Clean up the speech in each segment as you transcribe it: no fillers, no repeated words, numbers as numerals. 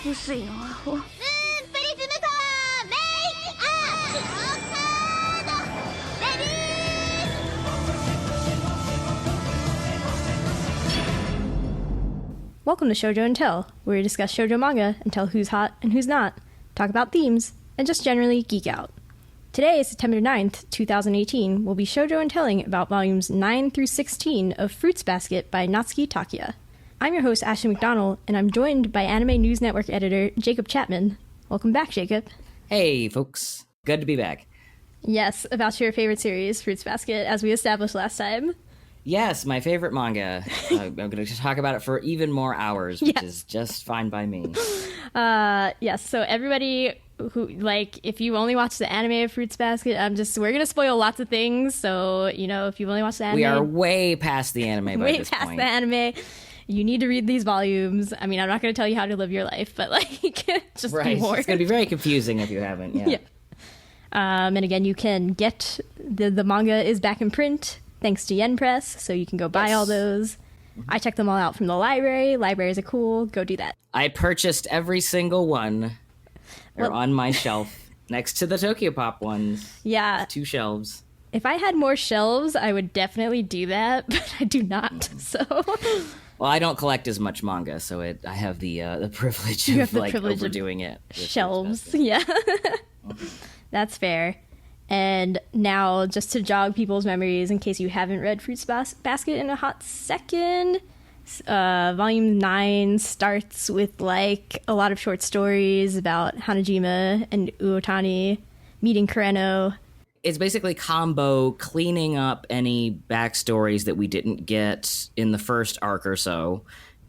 薄いのアホ。プリズムパワーメイクアップカードレディー。 Welcome to Shojo Tell, where we discuss shoujo manga and tell who's hot and who's not, talk about themes, and just generally geek out. Today, September 9th, 2018, we'll be shoujo and telling about volumes 9 through 16 of Fruits Basket by Natsuki Takaya. I'm your host, Ashley McDonald, and I'm joined by Anime News Network editor Jacob Chapman. Welcome back, Jacob. Hey, folks. Good to be back. Yes, about your favorite series, Fruits Basket, as we established last time. Yes, my favorite manga. I'm going to talk about it for even more hours, which is just fine by me. Yes, so everybody who, if you only watch the anime of Fruits Basket, we're going to spoil lots of things, so, if you've only watched the anime... We are way past the anime by this point. Way past the anime. You need to read these volumes. I mean, I'm not going to tell you how to live your life, but, just right. more. It's going to be very confusing if you haven't, yeah. And again, you can get... The manga is back in print, thanks to Yen Press, so you can go buy all those. I checked them all out from the library. Libraries are cool. Go do that. I purchased every single one. They're on my shelf, next to the Tokyo Pop ones. Yeah. There's 2 shelves. If I had more shelves, I would definitely do that, but I do not, so... Well, I don't collect as much manga, so I have the privilege of overdoing it. Shelves, yeah. That's fair. And now, just to jog people's memories, in case you haven't read Fruits Basket in a hot second, Volume 9 starts with, a lot of short stories about Hanajima and Uotani meeting Kureno. It's basically combo cleaning up any backstories that we didn't get in the first arc or so,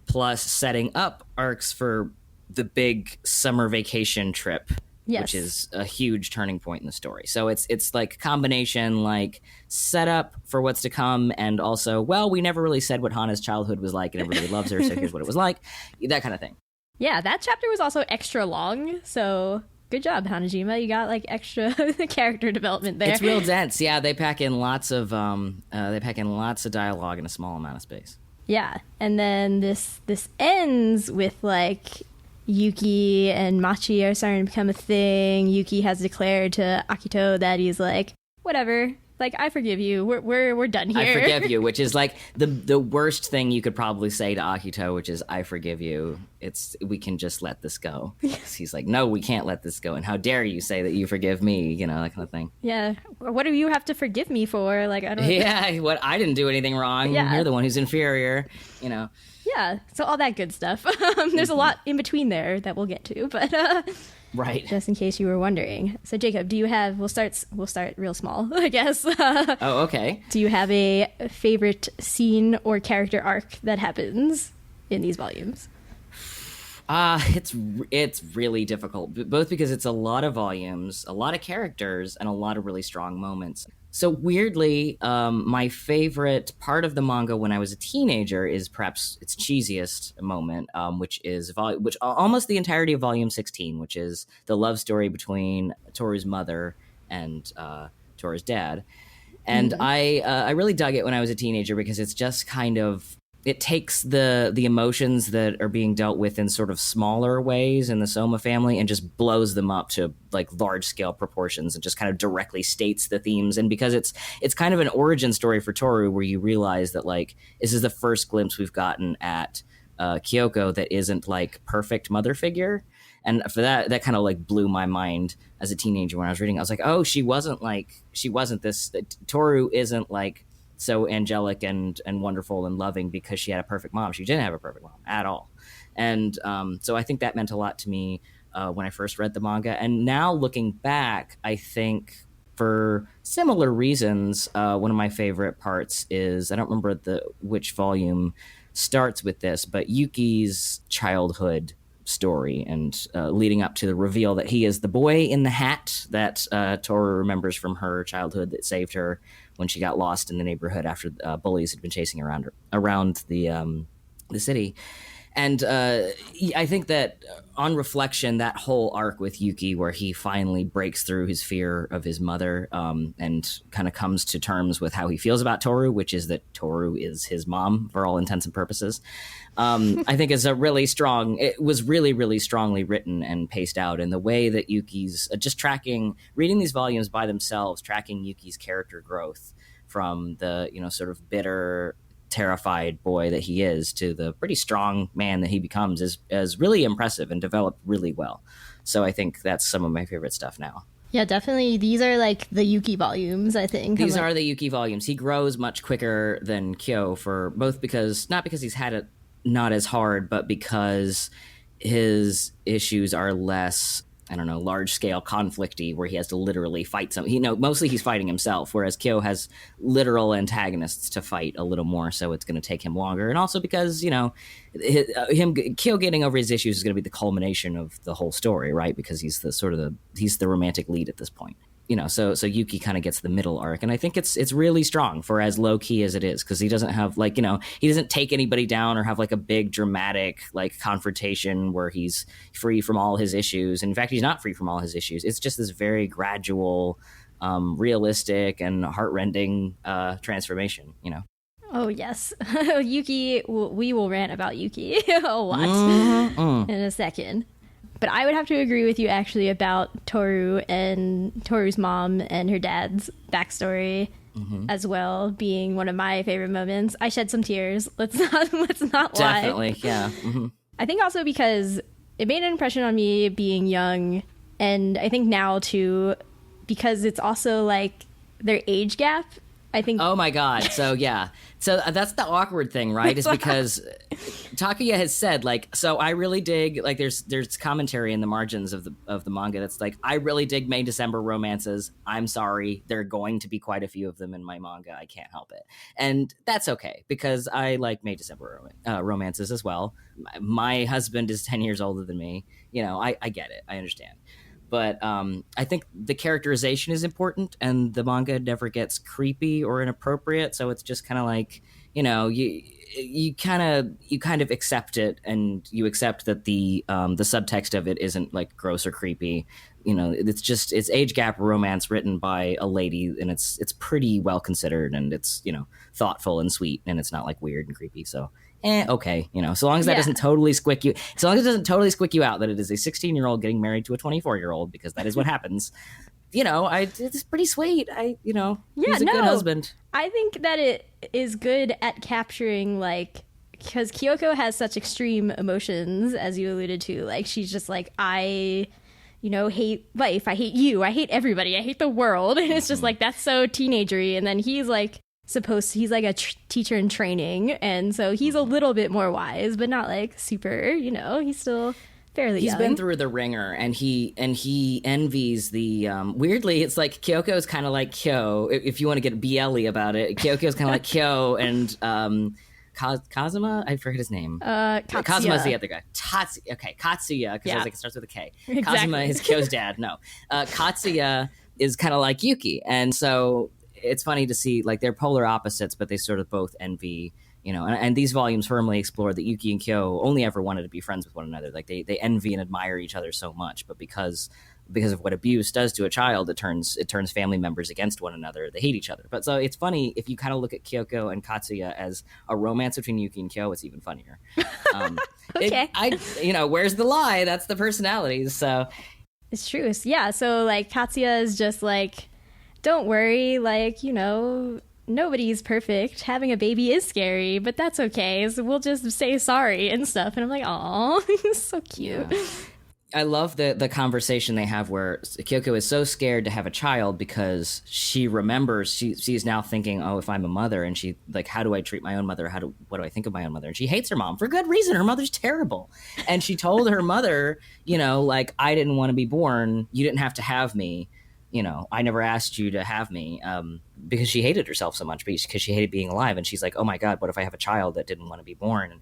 plus setting up arcs for the big summer vacation trip, which is a huge turning point in the story. So it's like combination, setup for what's to come, and also, well, we never really said what Hana's childhood was like, and everybody loves her, so here's what it was like, that kind of thing. Yeah, that chapter was also extra long, so... Good job, Hanajima. You got extra character development there. It's real dense. Yeah, they pack in lots of dialogue in a small amount of space. Yeah, and then this ends with Yuki and Machi are starting to become a thing. Yuki has declared to Akito that he's whatever. I forgive you. We're done here. I forgive you, which is the worst thing you could probably say to Akito, which is I forgive you. We can just let this go. He's like, no, we can't let this go. And how dare you say that you forgive me? That kind of thing. Yeah. What do you have to forgive me for? I don't. Yeah. What? I didn't do anything wrong. Yeah. You're the one who's inferior. Yeah. So all that good stuff. There's a lot in between there that we'll get to, but. Right. Just in case you were wondering. So Jacob, do you have, we'll start real small, I guess. Oh, okay. Do you have a favorite scene or character arc that happens in these volumes? It's really difficult, both because it's a lot of volumes, a lot of characters, and a lot of really strong moments. So weirdly, my favorite part of the manga when I was a teenager is perhaps its cheesiest moment, which is almost the entirety of volume 16, which is the love story between Tohru's mother and Tohru's dad. And I really dug it when I was a teenager because it's just kind of, it takes the emotions that are being dealt with in sort of smaller ways in the Sohma family and just blows them up to large scale proportions and just kind of directly states the themes. And because it's kind of an origin story for Tohru where you realize that this is the first glimpse we've gotten at Kyoko that isn't perfect mother figure. And for that kind of blew my mind as a teenager when I was reading. I was like, oh, she wasn't this. Tohru isn't so angelic and wonderful and loving because she had a perfect mom. She didn't have a perfect mom at all. And so I think that meant a lot to me when I first read the manga. And now looking back, I think for similar reasons, one of my favorite parts is, I don't remember which volume starts with this, but Yuki's childhood story and leading up to the reveal that he is the boy in the hat that Tohru remembers from her childhood that saved her when she got lost in the neighborhood after bullies had been chasing around the city. And I think that on reflection, that whole arc with Yuki, where he finally breaks through his fear of his mother and kind of comes to terms with how he feels about Tohru, which is that Tohru is his mom for all intents and purposes. I think is a really strong, it was really, really strongly written and paced out in the way that Yuki's just reading these volumes by themselves, tracking Yuki's character growth from the, sort of bitter, terrified boy that he is to the pretty strong man that he becomes is really impressive and developed really well. So I think that's some of my favorite stuff now. Yeah, definitely. These are like the Yuki volumes, I think. These are the Yuki volumes. He grows much quicker than Kyo for both not because he's had it not as hard, but because his issues are less, I don't know, large-scale conflict-y, where he has to literally fight mostly he's fighting himself, whereas Kyo has literal antagonists to fight a little more, so it's going to take him longer. And also because, Kyo getting over his issues is going to be the culmination of the whole story, right? Because he's the romantic lead at this point. So Yuki kind of gets the middle arc, and I think it's really strong for as low key as it is, because he doesn't have he doesn't take anybody down or have like a big dramatic confrontation where he's free from all his issues. In fact, he's not free from all his issues. It's just this very gradual, realistic and heartrending transformation. Oh yes, Yuki. We will rant about Yuki a lot in a second. But I would have to agree with you actually about Tohru and Tohru's mom and her dad's backstory as well being one of my favorite moments. I shed some tears. Let's not lie. Definitely, yeah. I think also because it made an impression on me being young, and I think now too, because it's also like their age gap. I think. Oh my God! So yeah, so that's the awkward thing, right? Is because Takaya has said so I really dig there's commentary in the margins of the manga that's I really dig May December romances. I'm sorry, there are going to be quite a few of them in my manga. I can't help it, and that's okay because I like May December romances as well. My husband is 10 years older than me. I get it. I understand. But I think the characterization is important, and the manga never gets creepy or inappropriate. So it's just kind of you kind of accept it, and you accept that the subtext of it isn't gross or creepy. It's age gap romance written by a lady, and it's pretty well considered, and it's thoughtful and sweet, and it's not weird and creepy. So. Okay, so long as that doesn't totally squick you, out that it is a 16-year-old getting married to a 24-year-old, because that is what happens. It's pretty sweet. He's a good husband. I think that it is good at capturing because Kyoko has such extreme emotions, as you alluded to. She's just I hate life. I hate you. I hate everybody. I hate the world. And it's just that's so teenagery. And then he's he's a teacher in training, and so he's a little bit more wise, but not super, he's still fairly young. He's been through the ringer, and he envies the weirdly it's Kyoko's kind of like Kyo, if you want to get BL-y about it. Kyoko's kind of like Kyo, and Kazuma, I forget his name. Katsuya. Kazuma's the other guy. Katsuya, because it starts with a K. Exactly. Kazuma is Kyo's dad. No, Katsuya is kind of like Yuki, and so it's funny to see they're polar opposites, but they sort of both envy, and these volumes firmly explore that Yuki and Kyo only ever wanted to be friends with one another. They envy and admire each other so much, but because of what abuse does to a child, it turns family members against one another. They hate each other. But so it's funny if you kind of look at Kyoko and Katsuya as a romance between Yuki and Kyo, it's even funnier. Okay. Where's the lie? That's the personalities. So it's true. Yeah. So Katsuya is just don't worry, nobody's perfect. Having a baby is scary, but that's okay. So we'll just say sorry and stuff. And I'm aw, so cute. Yeah. I love the conversation they have where Kyoko is so scared to have a child because she remembers she's now thinking, oh, if I'm a mother, and she how do I treat my own mother? What do I think of my own mother? And she hates her mom for good reason. Her mother's terrible. And she told her mother, I didn't want to be born. You didn't have to have me. I never asked you to have me, because she hated herself so much, because she hated being alive. And she's oh my God, what if I have a child that didn't want to be born? And,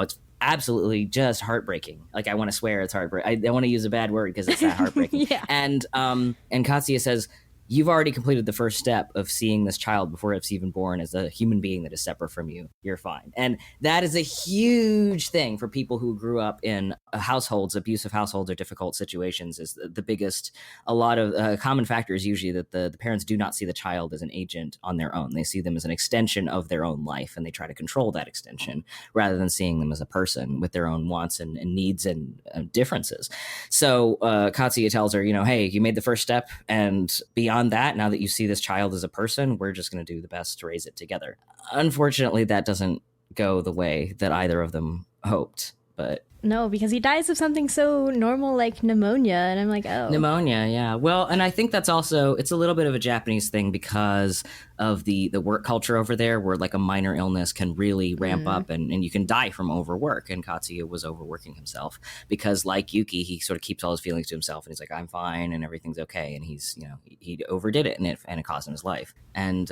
it's absolutely just heartbreaking. I want to swear it's heartbreaking. I want to use a bad word because it's that heartbreaking. Yeah. And Katsuya says, you've already completed the first step of seeing this child before it's even born as a human being that is separate from you. You're fine. And that is a huge thing for people who grew up in households, abusive households or difficult situations. Is the biggest, a lot of common factor is usually that the parents do not see the child as an agent on their own. They see them as an extension of their own life, and they try to control that extension rather than seeing them as a person with their own wants and needs and differences. So Katsuya tells her, hey, you made the first step, and beyond that, now that you see this child as a person, we're just going to do the best to raise it together. Unfortunately, that doesn't go the way that either of them hoped, but no, because he dies of something so normal like pneumonia, and I'm like, oh. Pneumonia, yeah. Well, and I think that's also, it's a little bit of a Japanese thing because of the work culture over there, where like a minor illness can really ramp up and you can die from overwork. And Katsuya was overworking himself because, like Yuki, he sort of keeps all his feelings to himself, and he's like, I'm fine and everything's okay. And he's, he overdid it, and it cost him his life. And,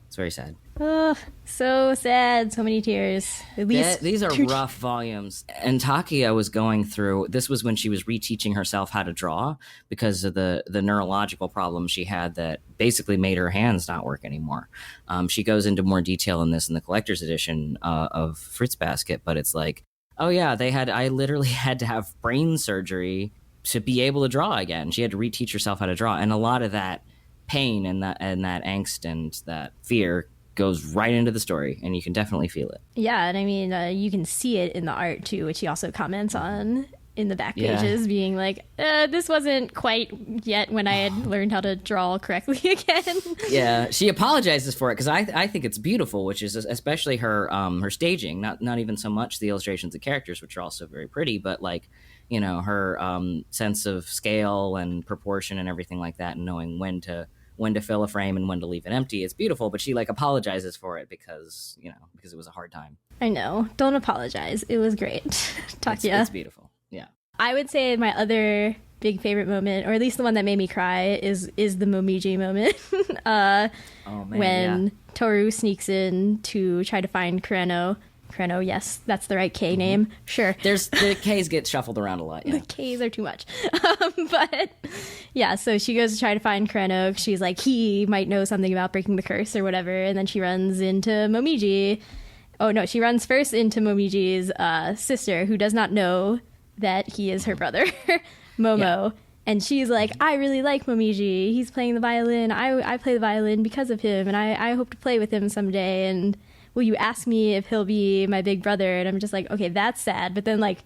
it's very sad. Oh, so sad. So many tears. At least these are rough volumes. And Takaya was going through, this was when she was reteaching herself how to draw because of the neurological problem she had that basically made her hands not work anymore. She goes into more detail in this in the collector's edition of Fruits Basket, but it's like, oh yeah, I literally had to have brain surgery to be able to draw again. She had to reteach herself how to draw. And a lot of that pain and that angst and that fear goes right into the story, and you can definitely feel it. Yeah, and I mean, you can see it in the art too, which he also comments on in the back pages, being like, this wasn't quite yet when I had learned how to draw correctly again. Yeah, she apologizes for it because I think it's beautiful, which is especially her staging, not even so much the illustrations of characters, which are also very pretty, but like, her sense of scale and proportion and everything like that, and knowing when to fill a frame and when to leave it empty. It's beautiful, but she like apologizes for it because it was a hard time. I know. Don't apologize. It was great. Takaya. It's beautiful. Yeah. I would say my other big favorite moment, or at least the one that made me cry, is the Momiji moment. When Tohru sneaks in to try to find Kureno, yes, that's the right K name. Sure. The K's get shuffled around a lot. Yeah. The K's are too much. But yeah, so she goes to try to find Kureno. She's like, he might know something about breaking the curse or whatever. And then she runs into Momiji. Oh no, she runs first into Momiji's sister, who does not know that he is her brother, Momo. Yeah. And she's like, I really like Momiji. He's playing the violin. I play the violin because of him, and I hope to play with him someday. And will you ask me if he'll be my big brother? And I'm just like, okay, that's sad. But then like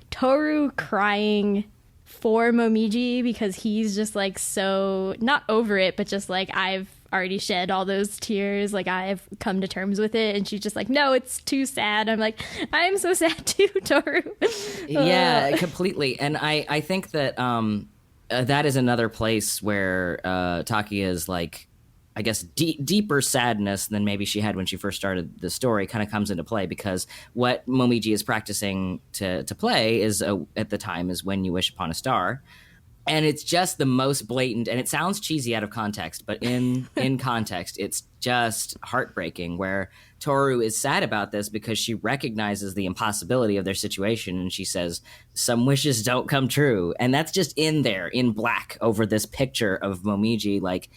Tohru crying for Momiji because he's just like so not over it, but just like, I've already shed all those tears. Like I've come to terms with it. And she's just like, no, it's too sad. I'm like, I'm so sad too, Tohru. Yeah, completely. And I think that that is another place where Takaya is like, I guess, deeper sadness than maybe she had when she first started the story kind of comes into play, because what Momiji is practicing to play is at the time is When You Wish Upon a Star. And it's just the most blatant, and it sounds cheesy out of context, but in context, it's just heartbreaking, where Tohru is sad about this because she recognizes the impossibility of their situation, and she says, some wishes don't come true. And that's just in there, in black, over this picture of Momiji, like,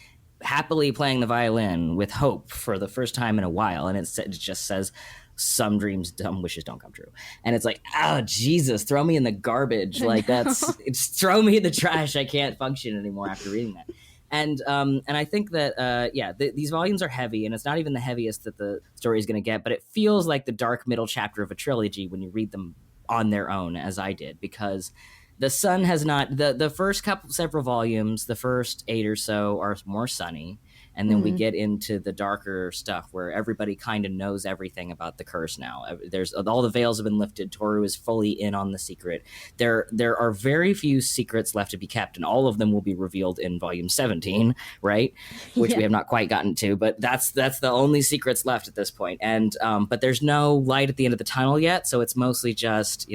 happily playing the violin with hope for the first time in a while. And it just says, some dreams, dumb wishes don't come true. And it's like, oh, Jesus, throw me in the garbage. Like, it's throw me in the trash. I can't function anymore after reading that. And I think that, these volumes are heavy, and it's not even the heaviest that the story is going to get, but it feels like the dark middle chapter of a trilogy when you read them on their own, as I did, because the sun has not, the first several volumes, the first 8 or so are more sunny. And then we get into the darker stuff where everybody kind of knows everything about the curse now. There's all the veils have been lifted. Tohru is fully in on the secret. There are very few secrets left to be kept, and all of them will be revealed in volume 17, right? Which we have not quite gotten to, but that's the only secrets left at this point. And but there's no light at the end of the tunnel yet, so it's mostly just,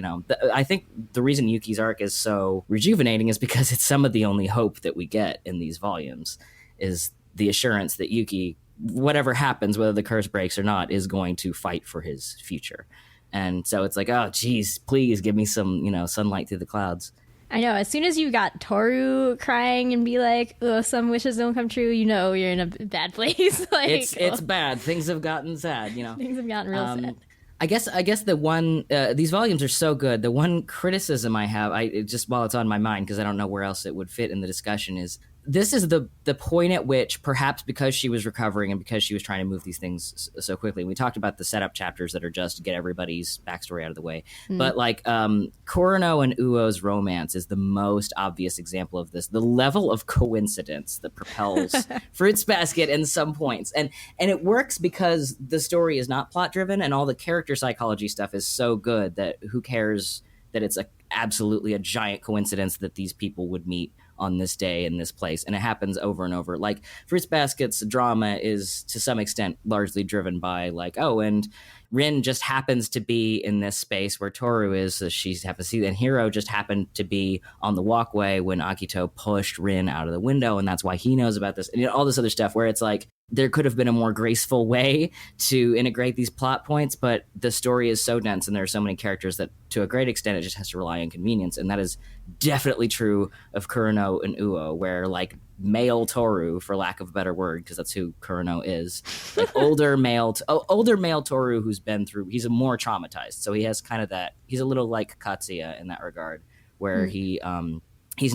I think the reason Yuki's arc is so rejuvenating is because it's some of the only hope that we get in these volumes is the assurance that Yuki, whatever happens, whether the curse breaks or not, is going to fight for his future. And so it's like, oh, geez, please give me some, sunlight through the clouds. I know. As soon as you got Tohru crying and be like, "Oh, some wishes don't come true," you know you're in a bad place. It's bad. Things have gotten sad. Things have gotten real sad. I guess the one these volumes are so good. The one criticism I have, just while it's on my mind because I don't know where else it would fit in the discussion, is this is the point at which, perhaps because she was recovering and because she was trying to move these things so quickly. We talked about the setup chapters that are just to get everybody's backstory out of the way. But like Kurano and Uo's romance is the most obvious example of this. The level of coincidence that propels Fruits Basket in some points. And it works because the story is not plot driven and all the character psychology stuff is so good that who cares that it's absolutely a giant coincidence that these people would meet on this day in this place, and it happens over and over. Like Fruits Basket's drama is to some extent largely driven by like, oh, and Rin just happens to be in this space where Tohru is, so she happens to see, and Hiro just happened to be on the walkway when Akito pushed Rin out of the window, and that's why he knows about this, and all this other stuff where it's like there could have been a more graceful way to integrate these plot points, but the story is so dense and there are so many characters that to a great extent it just has to rely on convenience, and that is definitely true of Kurano and Uo, where like male Tohru, for lack of a better word, because that's who Kurano is, like older male Tohru who's been through, he's more traumatized, so he has kind of that, he's a little like Katsuya in that regard, where he's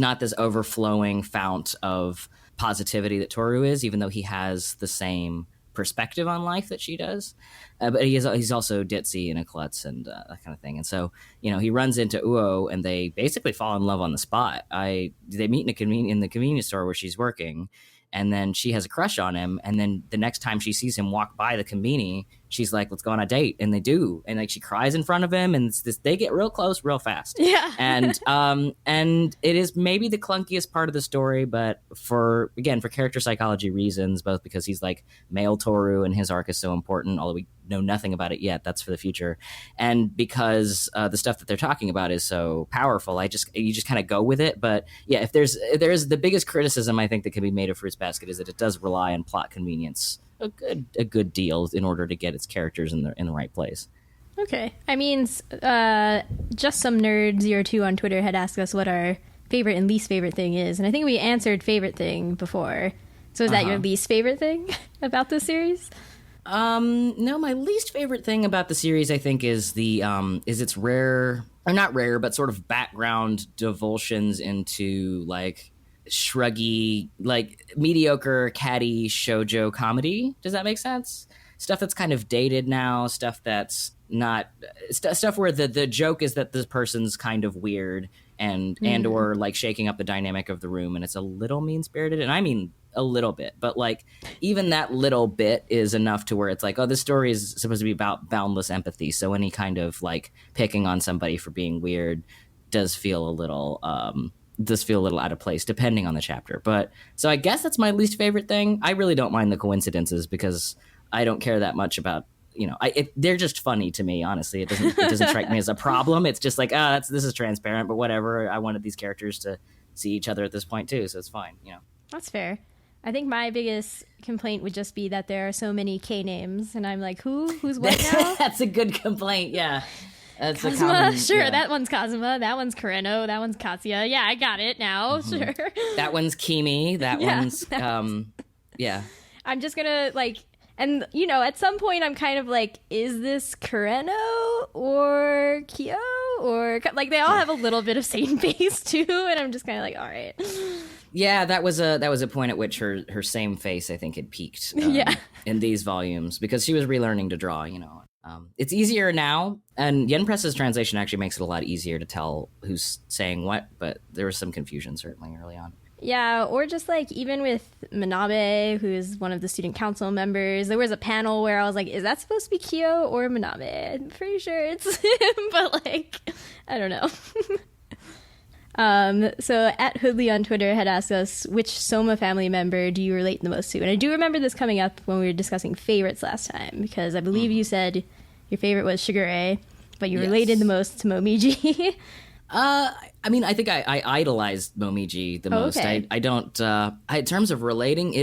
not this overflowing fount of positivity that Tohru is, even though he has the same perspective on life that she does, but he's also ditzy and a klutz and that kind of thing. And so he runs into Uo and they basically fall in love on the spot. They meet in the convenience store where she's working, and then she has a crush on him, and then the next time she sees him walk by the conveni, she's like, let's go on a date, and they do, and like she cries in front of him, and they get real close real fast. And it is maybe the clunkiest part of the story, but for character psychology reasons, both because he's like male Tohru and his arc is so important, although we know nothing about it yet, that's for the future, and because the stuff that they're talking about is so powerful, you just kind of go with it. But yeah, if there's the biggest criticism I think that can be made of Fruits Basket is that it does rely on plot convenience a good deal in order to get its characters in the right place. Okay. I mean, just some nerd 02 on Twitter had asked us what our favorite and least favorite thing is, and I think we answered favorite thing before. So is that your least favorite thing about this series? No, my least favorite thing about the series, I think, is its rare, or not rare, but sort of background divulsions into like shruggy, like mediocre, catty shoujo comedy. Does that make sense? Stuff that's kind of dated now, stuff that's not stuff where the joke is that this person's kind of weird and or like shaking up the dynamic of the room, and it's a little mean-spirited, and I mean a little bit, but like even that little bit is enough to where it's like, oh, this story is supposed to be about boundless empathy, so any kind of like picking on somebody for being weird does feel a little out of place depending on the chapter. But so I guess that's my least favorite thing. I really don't mind the coincidences because I don't care that much about, they're just funny to me, honestly. It doesn't strike me as a problem. It's just like, this is transparent, but whatever. I wanted these characters to see each other at this point too, so it's fine, That's fair. I think my biggest complaint would just be that there are so many K names, and I'm like, who's what now? That's a good complaint, yeah. That's Kazuma, sure, yeah. That one's Kazuma, that one's Kureno, that one's Katsuya. Yeah, I got it now, sure. That one's Kimi, that one's, yeah. I'm just gonna, and, at some point I'm kind of like, is this Kureno or Kyo? Or, they all have a little bit of same face, too, and I'm just kind of like, all right. Yeah, that was a point at which her same face, I think, had peaked in these volumes, because she was relearning to draw, It's easier now, and Yen Press's translation actually makes it a lot easier to tell who's saying what, but there was some confusion certainly early on. Yeah, or just even with Manabe, who is one of the student council members, there was a panel where I was like, is that supposed to be Kyo or Manabe? I'm pretty sure it's him, but I don't know. So at Hoodley on Twitter had asked us, which Sohma family member do you relate the most to? And I do remember this coming up when we were discussing favorites last time, because I believe you said your favorite was Shigure, but you related the most to Momiji. I mean, I think I idolized Momiji the most. Okay. I don't, in terms of relating,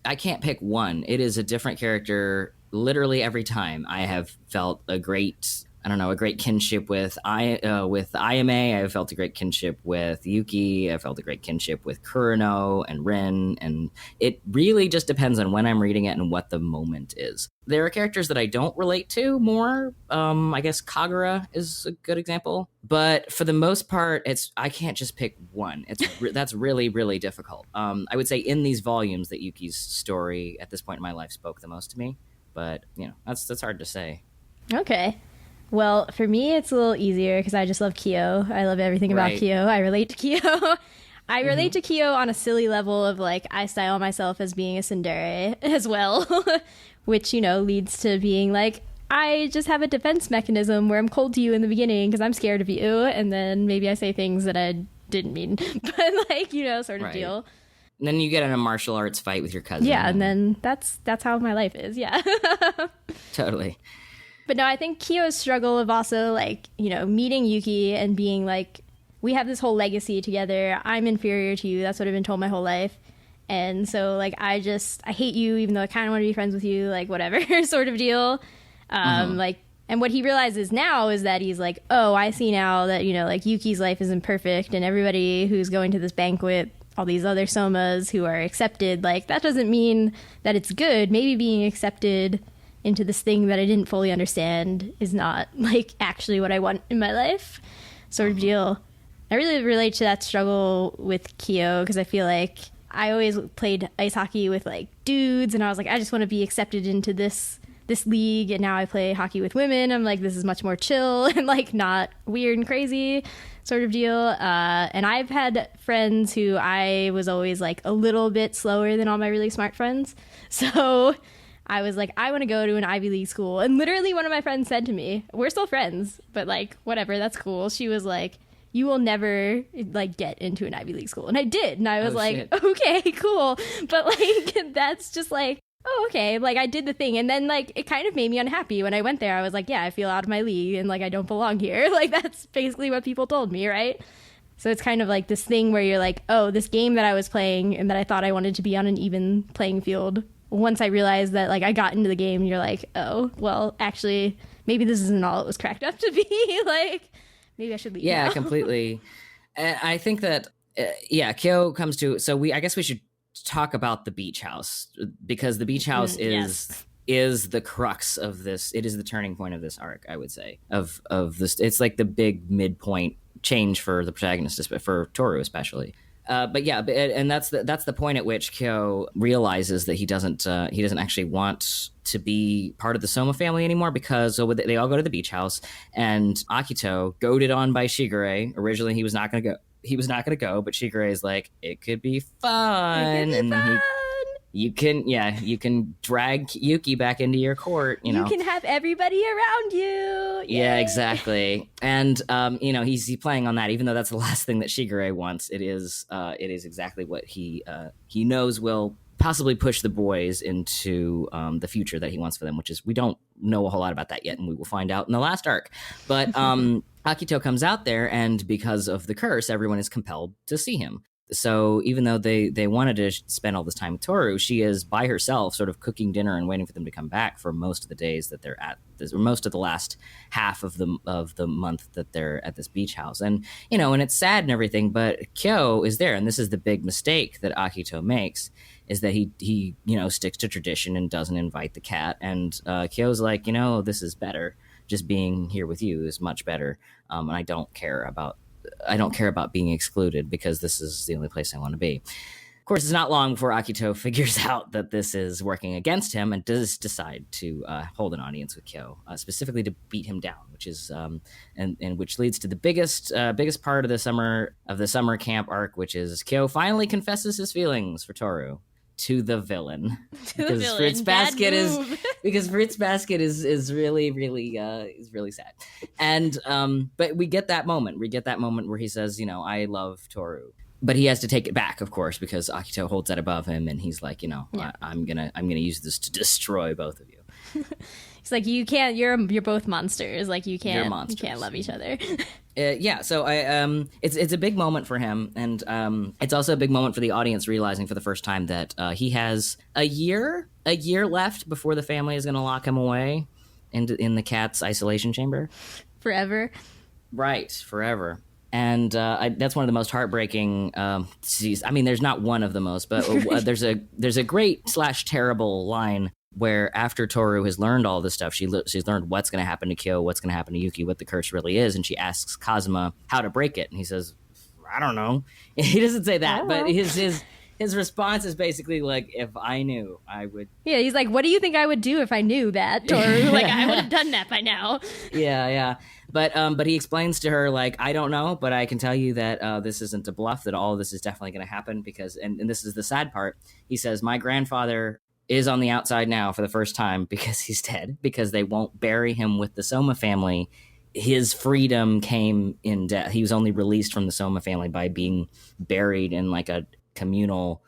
I can't pick one. It is a different character literally every time. I have felt a great I don't know, a great kinship with Ayame. I felt a great kinship with Yuki. I felt a great kinship with Kurano and Rin. And it really just depends on when I'm reading it and what the moment is. There are characters that I don't relate to more. I guess Kagura is a good example. But for the most part, I can't just pick one. That's really, really difficult. I would say in these volumes that Yuki's story at this point in my life spoke the most to me. But, that's hard to say. Okay. Well, for me, it's a little easier because I just love Kyo. I love everything about Kyo. I relate to Kyo. I relate to Kyo on a silly level of, like, I style myself as being a tsundere as well, which, leads to being like, I just have a defense mechanism where I'm cold to you in the beginning because I'm scared of you, and then maybe I say things that I didn't mean, but, like, sort of deal. And then you get in a martial arts fight with your cousin. Yeah, and then that's how my life is, yeah. Totally. But no, I think Kyo's struggle of also, like, meeting Yuki and being like, we have this whole legacy together. I'm inferior to you. That's what I've been told my whole life. And so, like, I hate you, even though I kind of want to be friends with you, like, whatever sort of deal. Like, and what he realizes now is that he's like, oh, I see now that, like, Yuki's life isn't perfect, and everybody who's going to this banquet, all these other Sohmas who are accepted, like, that doesn't mean that it's good. Maybe being accepted into this thing that I didn't fully understand is not, like, actually what I want in my life sort of deal. I really relate to that struggle with Kyo because I feel like I always played ice hockey with, like, dudes, and I was like, I just want to be accepted into this league, and now I play hockey with women. I'm like, this is much more chill and, like, not weird and crazy sort of deal. And I've had friends who I was always, like, a little bit slower than all my really smart friends. So I was like, I want to go to an Ivy League school. And literally one of my friends said to me, we're still friends, but, like, whatever, that's cool. She was like, you will never, like, get into an Ivy League school. And I did. And I was like, okay, cool. But, like, that's just like, oh, okay. Like, I did the thing. And then, like, it kind of made me unhappy when I went there. I was like, yeah, I feel out of my league and, like, I don't belong here. Like, that's basically what people told me, right? So it's kind of like this thing where you're like, oh, this game that I was playing and that I thought I wanted to be on an even playing field, once I realized that, like, I got into the game, you're like, oh, well, actually, maybe this isn't all it was cracked up to be. Like, maybe I should leave. Yeah, now. completely. And I think that, Kyo comes to, so I guess we should talk about the beach house, because the beach house is the crux of this. It is the turning point of this arc, I would say, of this. It's like the big midpoint change for the protagonist, for Tohru especially. But that's the point at which Kyo realizes that he doesn't actually want to be part of the Sohma family anymore, because they all go to the beach house, and Akito, goaded on by Shigure, originally he was not going to go, but Shigure is like, it could be fun, you can drag Yuki back into your court. You can have everybody around you. Yay. Yeah, exactly. And he's playing on that, even though that's the last thing that Shigure wants. It is exactly what he knows will possibly push the boys into the future that he wants for them, which is, we don't know a whole lot about that yet, and we will find out in the last arc. But Akito comes out there, and because of the curse, everyone is compelled to see him. So even though they wanted to spend all this time with Tohru, she is by herself, sort of cooking dinner and waiting for them to come back for most of the days that they're at this, or most of the last half of the month that they're at this beach house. And and it's sad and everything, but Kyo is there, and this is the big mistake that Akito makes, is that he sticks to tradition and doesn't invite the cat. And Kyo's like, this is better. Just being here with you is much better. And I don't care about being excluded, because this is the only place I want to be. Of course, it's not long before Akito figures out that this is working against him, and does decide to hold an audience with Kyo, specifically to beat him down, which is and which leads to the biggest part of the summer camp arc, which is Kyo finally confesses his feelings for Tohru to the villain. Fruits Basket is really, really sad. And but we get that moment where he says, I love Tohru, but he has to take it back, of course, because Akito holds that above him, and he's like, I'm gonna use this to destroy both of you. He's like, you can't. You're both monsters. Like, you can't love each other. So it's a big moment for him, and it's also a big moment for the audience, realizing for the first time that he has a year left before the family is going to lock him away. in the cat's isolation chamber. Forever. Right, forever. And that's one of the most heartbreaking scenes. I mean, there's not one of the most, but there's a great / terrible line where after Tohru has learned all this stuff, she's learned what's going to happen to Kyo, what's going to happen to Yuki, what the curse really is, and she asks Kazuma how to break it, and he says, "I don't know." He doesn't say that, but his response is basically like, "If I knew, I would." Yeah, he's like, "What do you think I would do if I knew that, Tohru? Like, I would have done that by now." Yeah. But he explains to her, like, "I don't know, but I can tell you that this isn't a bluff, that all of this is definitely going to happen because," and this is the sad part, he says, "My grandfather is on the outside now for the first time because he's dead, because they won't bury him with the Sohma family. His freedom came in death. He was only released from the Sohma family by being buried in like a communal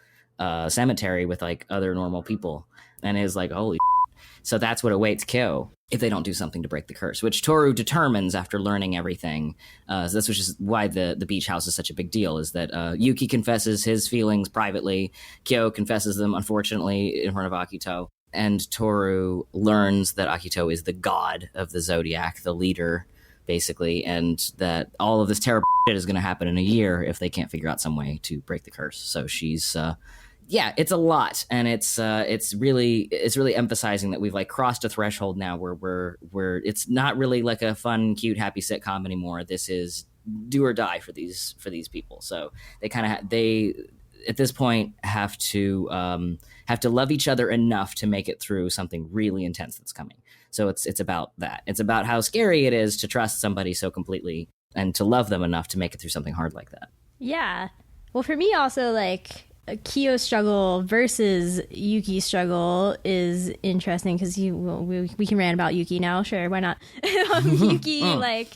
cemetery with like other normal people." And it was like, holy shit. So that's what awaits Kyo if they don't do something to break the curse, which Tohru determines after learning everything. So that's which is why the beach house is such a big deal, is that Yuki confesses his feelings privately. Kyo confesses them, unfortunately, in front of Akito. And Tohru learns that Akito is the god of the zodiac, the leader, basically, and that all of this terrible shit is going to happen in a year if they can't figure out some way to break the curse. So she's... yeah, it's a lot, and it's really emphasizing that we've like crossed a threshold now where it's not really like a fun, cute, happy sitcom anymore. This is do or die for these people. So they kind of they at this point have to love each other enough to make it through something really intense that's coming. So it's about that. It's about how scary it is to trust somebody so completely and to love them enough to make it through something hard like that. Yeah. Well, for me also, like, Kyo's struggle versus Yuki's struggle is interesting because we can rant about Yuki now. Sure, why not? Yuki like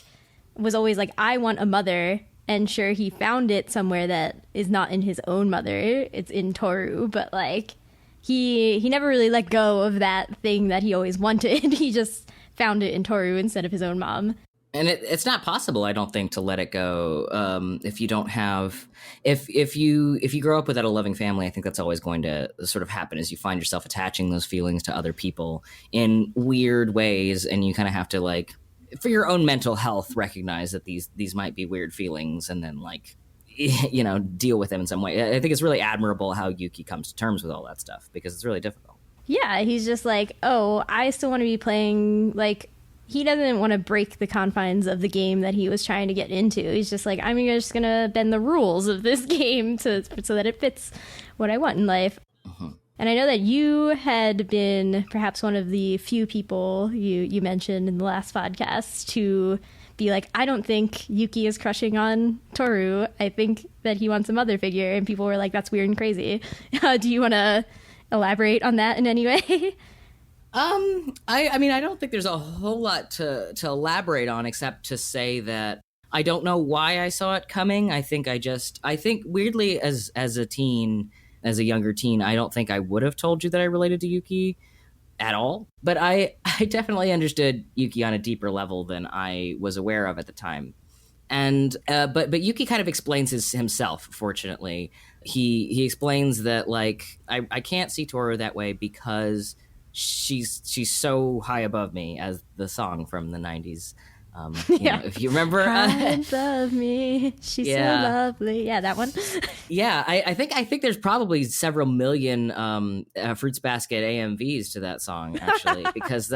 was always like, I want a mother, and sure, he found it somewhere that is not in his own mother. It's in Tohru, but like he never really let go of that thing that he always wanted. He just found it in Tohru instead of his own mom. And it's not possible, I don't think, to let it go if you don't have if you grow up without a loving family. I think that's always going to sort of happen, is you find yourself attaching those feelings to other people in weird ways, and you kind of have to, like, for your own mental health, recognize that these might be weird feelings, and then, like, you know, deal with them in some way. I think it's really admirable how Yuki comes to terms with all that stuff, because it's really difficult. Yeah, he's just like, oh, I still want to be playing, like. He doesn't want to break the confines of the game that he was trying to get into. He's just like, I'm just going to bend the rules of this game so that it fits what I want in life. Uh-huh. And I know that you had been perhaps one of the few people you mentioned in the last podcast to be like, I don't think Yuki is crushing on Tohru. I think that he wants a mother figure. And people were like, that's weird and crazy. Do you want to elaborate on that in any way? I mean, I don't think there's a whole lot to elaborate on, except to say that I don't know why I saw it coming. I think weirdly, as a younger teen, I don't think I would have told you that I related to Yuki at all. But I definitely understood Yuki on a deeper level than I was aware of at the time. And but Yuki kind of explains himself, fortunately. He explains that, like, I can't see Tohru that way because she's so high above me, as the song from the 90s. Yeah. If you remember, high above me, she's so lovely. Yeah, that one. Yeah, I think there's probably several million Fruits Basket AMVs to that song, actually, because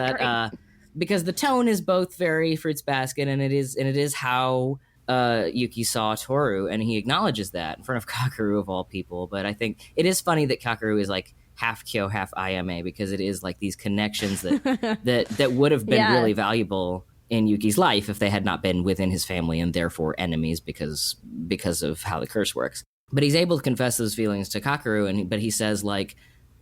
because the tone is both very Fruits Basket, and it is how Yuki saw Tohru, and he acknowledges that in front of Kagura of all people. But I think it is funny that Kagura is like half Kyo, half IMA, because it is like these connections that would have been really valuable in Yuki's life if they had not been within his family and therefore enemies because of how the curse works. But he's able to confess those feelings to Kagura, but he says, like,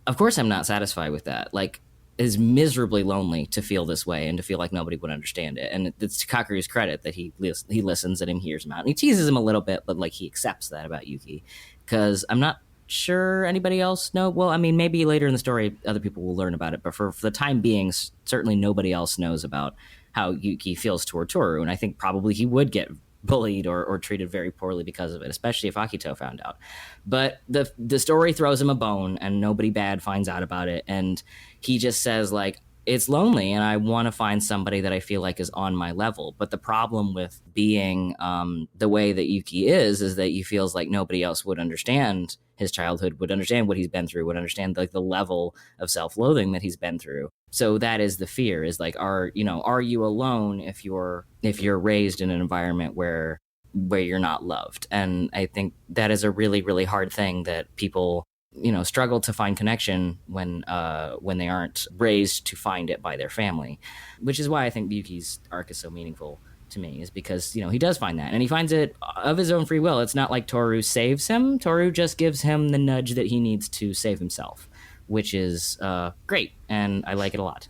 of course I'm not satisfied with that. Like, it is miserably lonely to feel this way and to feel like nobody would understand it. And it's to Kakuru's credit that he listens and hears him out. And he teases him a little bit, but like he accepts that about Yuki, because I'm not sure anybody else know. Well, I mean, maybe later in the story other people will learn about it, but for the time being, certainly nobody else knows about how Yuki feels toward Tohru, and I think probably he would get bullied or treated very poorly because of it, especially if Akito found out. But the story throws him a bone, and nobody bad finds out about it, and he just says, like, it's lonely, and I want to find somebody that I feel like is on my level. But the problem with being the way that Yuki is that he feels like nobody else would understand his childhood, would understand what he's been through, would understand like the level of self-loathing that he's been through. So that is the fear, is like, are you alone if you're raised in an environment where you're not loved? And I think that is a really, really hard thing that people struggle to find connection when they aren't raised to find it by their family, which is why I think Yuki's arc is so meaningful to me, is because he does find that, and he finds it of his own free will. It's not like Tohru saves him. Tohru just gives him the nudge that he needs to save himself, which is great, and I like it a lot.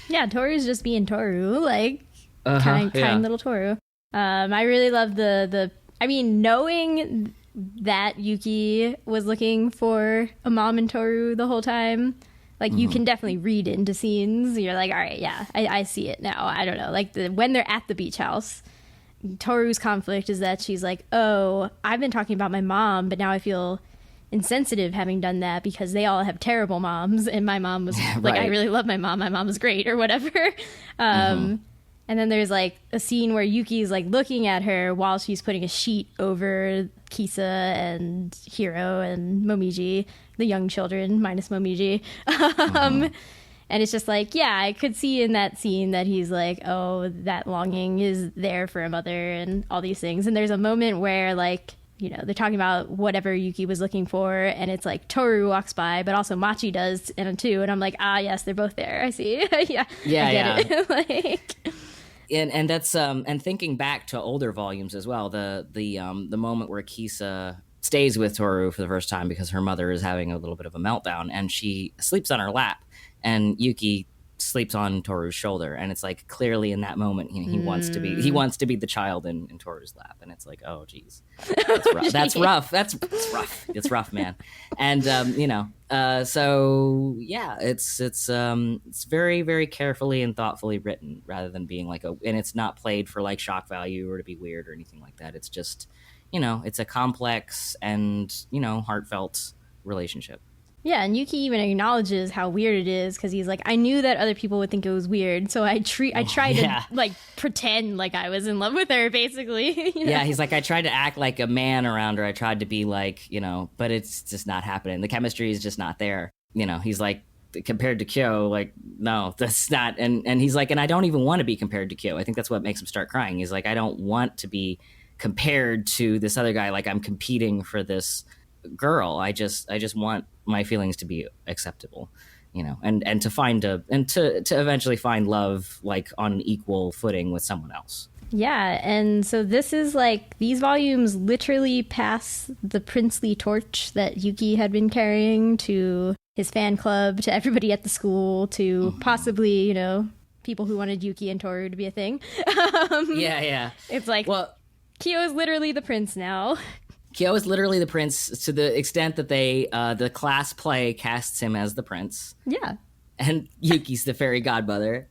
Yeah, Toru's just being Tohru, like kind little Tohru. I really love knowing that Yuki was looking for a mom in Tohru the whole time. Like, you can definitely read into scenes. You're like, all right, yeah, I see it now. I don't know. Like, when they're at the beach house, Toru's conflict is that she's like, oh, I've been talking about my mom, but now I feel insensitive having done that because they all have terrible moms, and my mom was like, right. I really love my mom. My mom was great, or whatever. And then there's like a scene where Yuki's like looking at her while she's putting a sheet over Kisa and Hiro and Momiji, the young children minus Momiji. And it's just like, yeah, I could see in that scene that he's like, oh, that longing is there for a mother and all these things. And there's a moment where like, they're talking about whatever Yuki was looking for, and it's like Tohru walks by, but also Machi does too. And I'm like, yes, they're both there. I see. Yeah, I get it. Like... And that's and thinking back to older volumes as well, the moment where Kisa stays with Tohru for the first time because her mother is having a little bit of a meltdown, and she sleeps on her lap, and Yuki sleeps on Toru's shoulder, and it's like clearly in that moment he wants to be the child in Toru's lap, and it's like, oh geez, that's rough. That's rough. It's rough, man. And so yeah, it's very, very carefully and thoughtfully written, rather than being like and it's not played for like shock value or to be weird or anything like that. It's just it's a complex and heartfelt relationship. Yeah, and Yuki even acknowledges how weird it is, because he's like, I knew that other people would think it was weird, so I tried to like pretend like I was in love with her, basically. Yeah, he's like, I tried to act like a man around her. I tried to be like, but it's just not happening. The chemistry is just not there. He's like, compared to Kyo, like, no, that's not. And he's like, and I don't even want to be compared to Kyo. I think that's what makes him start crying. He's like, I don't want to be compared to this other guy. Like, I'm competing for this girl. I just want my feelings to be acceptable, and to find to eventually find love like on an equal footing with someone else. Yeah, and so this is like, these volumes literally pass the princely torch that Yuki had been carrying to his fan club, to everybody at the school, to possibly, people who wanted Yuki and Tohru to be a thing. Yeah. It's like, well, Kyo is literally the prince now. Kyo is literally the prince, to the extent that they, the class play casts him as the prince. Yeah. And Yuki's the fairy godmother,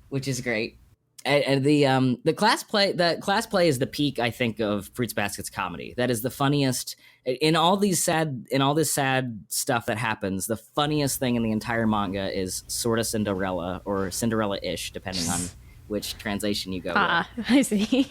which is great. And the class play is the peak, I think, of Fruits Basket's comedy. That is the funniest in all this sad stuff that happens. The funniest thing in the entire manga is Sorta Cinderella, or Cinderella-ish, depending on which translation you go with. I see.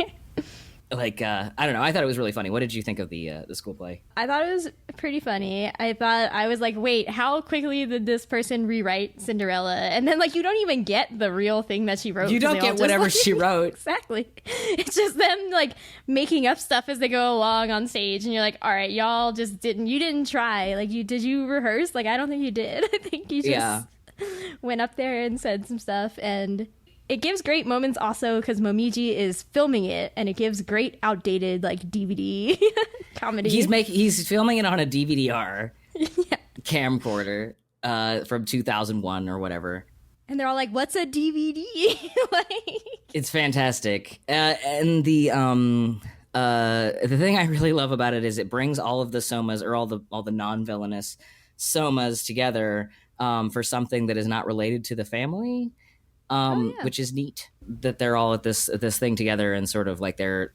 Like, I don't know. I thought it was really funny. What did you think of the school play? I thought it was pretty funny. I was like, wait, how quickly did this person rewrite Cinderella? And then, like, you don't even get the real thing that she wrote. You don't get whatever she wrote. Exactly. It's just them, like, making up stuff as they go along on stage. And you're like, all right, y'all just didn't try. Like, did you rehearse? Like, I don't think you did. I think you just went up there and said some stuff. And it gives great moments also because Momiji is filming it, and it gives great outdated like DVD comedy. He's filming it on a DVD-R camcorder from 2001 or whatever. And they're all like, "What's a DVD?" Like, it's fantastic. And the thing I really love about it is it brings all of the Sohmas, or all the non-villainous Sohmas together for something that is not related to the family. Which is neat, that they're all at this thing together, and sort of like their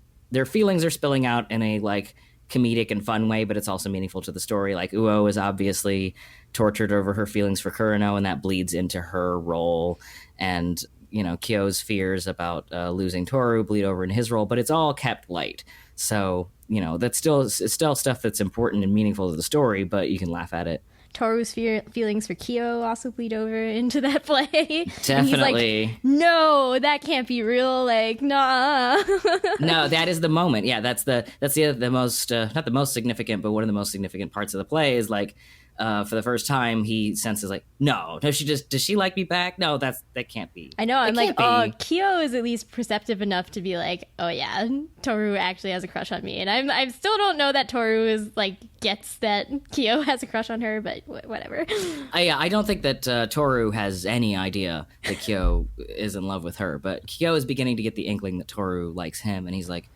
feelings are spilling out in a like comedic and fun way, but it's also meaningful to the story. Like Uo is obviously tortured over her feelings for Kurano, and that bleeds into her role. And, you know, Kyo's fears about losing Tohru bleed over in his role, but it's all kept light. So, you know, it's still stuff that's important and meaningful to the story, but you can laugh at it. Toru's feelings for Kyo also bleed over into that play. Definitely. And he's like, no, that can't be real. Like, nah. No, that is the moment. Yeah, that's the most not the most significant, but one of the most significant parts of the play is like, for the first time, he senses like, no, does she like me back? No, that can't be. I know. I'm like, oh, Kyo is at least perceptive enough to be like, oh yeah, Tohru actually has a crush on me, and I still don't know that Tohru is like gets that Kyo has a crush on her, but whatever. I don't think that Tohru has any idea that Kyo is in love with her, but Kyo is beginning to get the inkling that Tohru likes him, and he's like,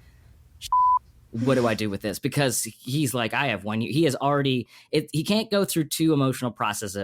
what do I do with this? Because he's like, I have one. He has already. He can't go through two emotional processes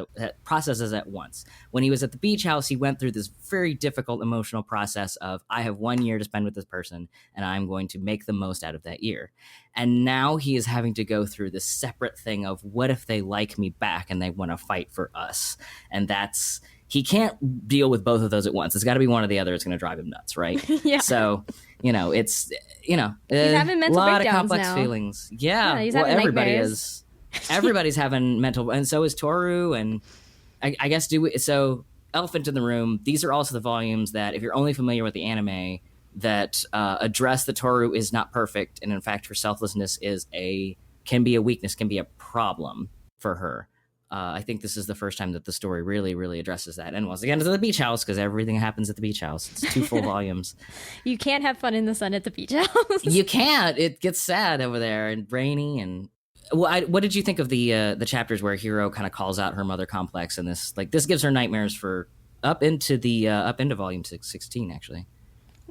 at once. When he was at the beach house, he went through this very difficult emotional process of, I have 1 year to spend with this person, and I'm going to make the most out of that year. And now he is having to go through this separate thing of, what if they like me back and they want to fight for us? And that's. He can't deal with both of those at once. It's got to be one or the other. It's going to drive him nuts, right? Yeah. So, you know, it's, you know, he's having mental a lot of breakdowns complex now. feelings. Yeah. He's Well, having everybody nightmares. is. Everybody's having mental, and so is Tohru. And I guess so Elephant in the Room. These are also the volumes that, if you're only familiar with the anime, that address that Tohru is not perfect, and in fact, her selflessness can be a weakness, can be a problem for her. I think this is the first time that the story really, really addresses that. And once again, it's at the beach house, because everything happens at the beach house. It's 2 full volumes. You can't have fun in the sun at the beach house. You can't. It gets sad over there and rainy. And what did you think of the chapters where Hiro kind of calls out her mother complex, and this gives her nightmares for up into volume 16 actually.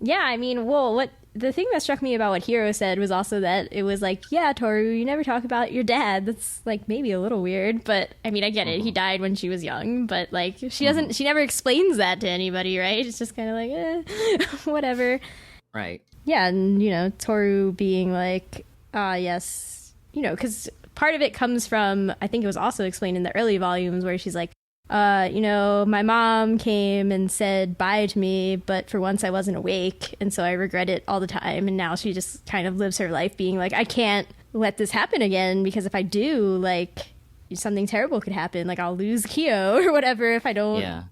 Yeah, I mean, well, the thing that struck me about what Hiro said was also that it was like, yeah, Tohru, you never talk about your dad. That's like maybe a little weird, but I mean, I get it. He died when she was young, but like she never explains that to anybody, right? It's just kind of like, whatever. Right. Yeah, and you know, Tohru being like, yes, you know, because part of it comes from, I think it was also explained in the early volumes where she's like, you know, my mom came and said bye to me, but for once I wasn't awake, and so I regret it all the time. And now she just kind of lives her life being like, I can't let this happen again, because if I do, like, something terrible could happen. Like, I'll lose Kyo or whatever if I don't. Yeah.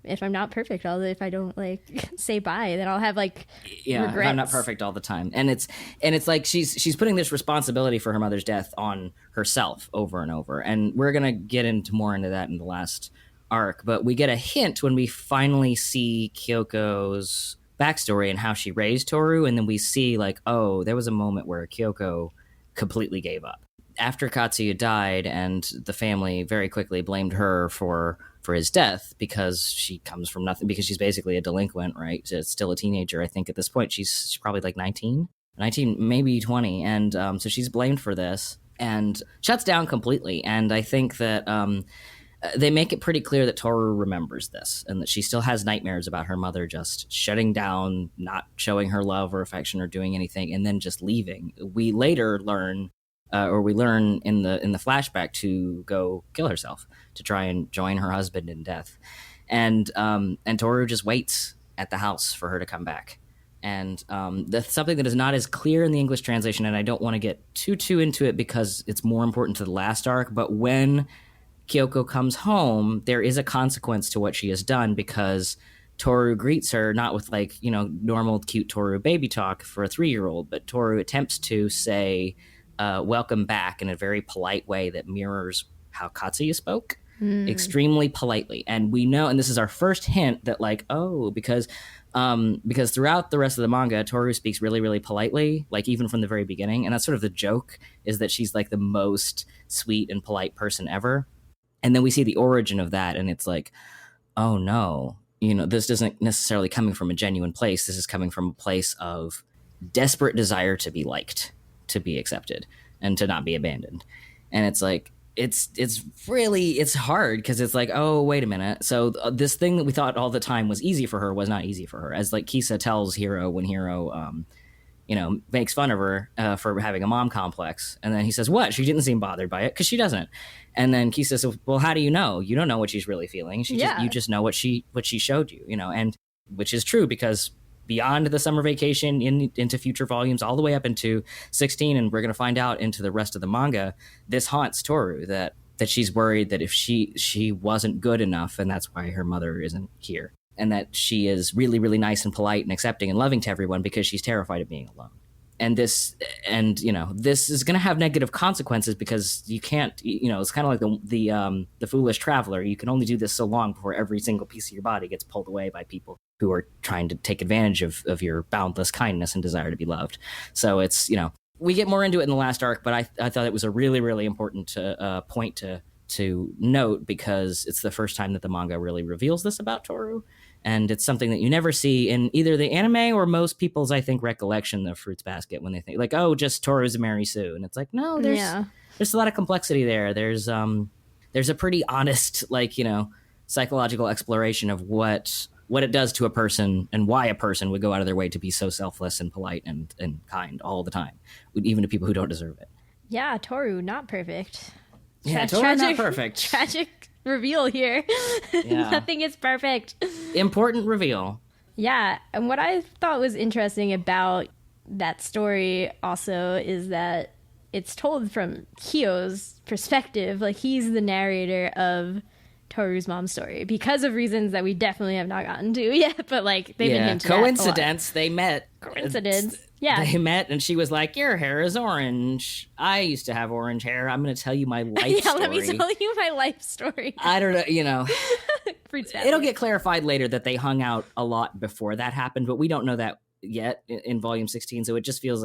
If I'm not perfect, if I don't like say bye, then I'll have like regrets. If I'm not perfect all the time, and it's like she's putting this responsibility for her mother's death on herself over and over, and we're gonna get more into that in the last arc. But we get a hint when we finally see Kyoko's backstory and how she raised Tohru, and then we see like, oh, there was a moment where Kyoko completely gave up after Katsuya died, and the family very quickly blamed her for his death because she comes from nothing, because she's basically a delinquent, right? She's still a teenager. I think at this point she's probably like 19, maybe 20. And so she's blamed for this and shuts down completely. And I think that they make it pretty clear that Tohru remembers this, and that she still has nightmares about her mother just shutting down, not showing her love or affection or doing anything, and then just leaving. We later learn in the flashback to go kill herself, to try and join her husband in death. And Tohru just waits at the house for her to come back. And that's something that is not as clear in the English translation, and I don't want to get too into it because it's more important to the last arc. But when Kyoko comes home, there is a consequence to what she has done, because Tohru greets her not with like, you know, normal cute Tohru baby talk for a 3-year-old, but Tohru attempts to say welcome back in a very polite way that mirrors how Katsuya spoke, extremely politely. And we know, and this is our first hint that like, oh, because throughout the rest of the manga, Tohru speaks really, really politely, like even from the very beginning. And that's sort of the joke, is that she's like the most sweet and polite person ever. And then we see the origin of that, and it's like, oh no, you know, this isn't necessarily coming from a genuine place. This is coming from a place of desperate desire to be liked, to be accepted, and to not be abandoned. And it's like, it's hard, because it's like, oh, wait a minute. So this thing that we thought all the time was easy for her was not easy for her. As like Kisa tells Hiro when Hiro makes fun of her for having a mom complex. And then he says, what? She didn't seem bothered by it, because she doesn't. And then Key says, well, how do you know? You don't know what she's really feeling. You just know what she showed you, and which is true, because beyond the summer vacation into future volumes, all the way up into 16, and we're going to find out into the rest of the manga, this haunts Tohru, that she's worried that if she wasn't good enough, and that's why her mother isn't here, and that she is really, really nice and polite and accepting and loving to everyone because she's terrified of being alone. And this is going to have negative consequences, because you can't, it's kind of like the foolish traveler. You can only do this so long before every single piece of your body gets pulled away by people who are trying to take advantage of your boundless kindness and desire to be loved. So it's, we get more into it in the last arc, but I thought it was a really, really important point to note, because it's the first time that the manga really reveals this about Tohru. And it's something that you never see in either the anime or most people's, I think, recollection of Fruits Basket, when they think like, oh, just Tohru's a Mary Sue. And it's like, no, there's a lot of complexity there. There's a pretty honest, psychological exploration of what it does to a person, and why a person would go out of their way to be so selfless and polite and kind all the time, even to people who don't deserve it. Yeah, Tohru, not perfect. Yeah, Tohru, not perfect. Tragic reveal here. Yeah. Nothing is perfect. Important reveal. Yeah, and what I thought was interesting about that story also is that it's told from Kyo's perspective. Like, he's the narrator of Tohru's mom's story, because of reasons that we definitely have not gotten to yet, but they've been hinted coincidence at they met. Coincidence. Yeah, they met, and she was like, your hair is orange. I used to have orange hair. I'm going to tell you my life story. Let me tell you my life story. I don't know, Fruits Basket. It'll get clarified later that they hung out a lot before that happened, but we don't know that yet in volume 16, so it just seems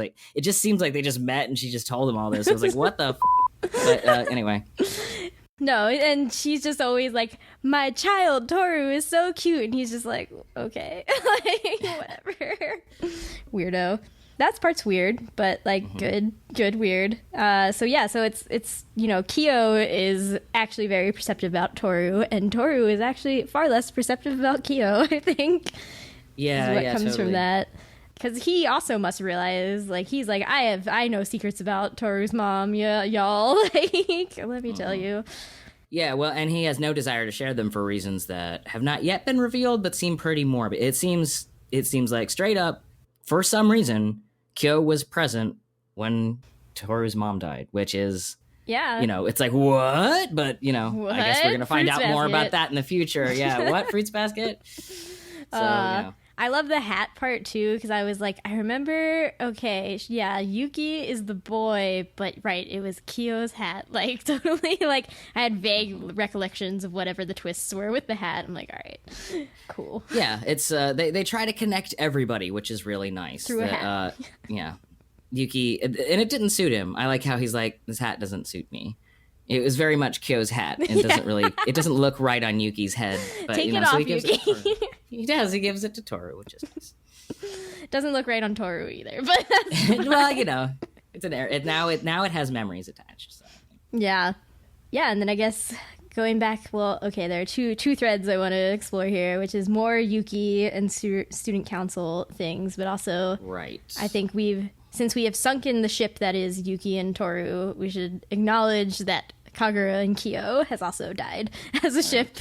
like they just met and she just told him all this. I was like, what the But anyway. No, and she's just always like, my child Tohru is so cute, and he's just like, okay, whatever. Weirdo. That part's weird, but good weird. So it's Kyo is actually very perceptive about Tohru, and Tohru is actually far less perceptive about Kyo, I think. Yeah, is what comes totally. from that. Because he also must realize, he's like, I know secrets about Tohru's mom, y'all. Let me tell you. Yeah, well, and he has no desire to share them for reasons that have not yet been revealed, but seem pretty morbid. It seems like, straight up, for some reason, Kyo was present when Tohru's mom died, which is, it's like, what? But, what? I guess we're going to find Fruits out more Basket. about that in the future. Yeah, what? Fruits Basket? So, I love the hat part too, because I was like, I remember, okay, yeah, Yuki is the boy, but it was Kyo's hat. Totally, I had vague recollections of whatever the twists were with the hat. I'm like, all right, cool. Yeah, it's they try to connect everybody, which is really nice. Through a hat. Yeah, Yuki, and it didn't suit him. I like how he's like, this hat doesn't suit me. It was very much Kyo's hat, and it doesn't look right on Yuki's head. But, Take it so off, he gives Yuki. He does. He gives it to Tohru, which is nice. Doesn't look right on Tohru either, but that's well, it's an error. Now it has memories attached. So. Yeah, and then I guess going back, there are two threads I want to explore here, which is more Yuki and student council things, but also I think since we have sunken the ship that is Yuki and Tohru, we should acknowledge that Kagura and Kyo has also died as a ship.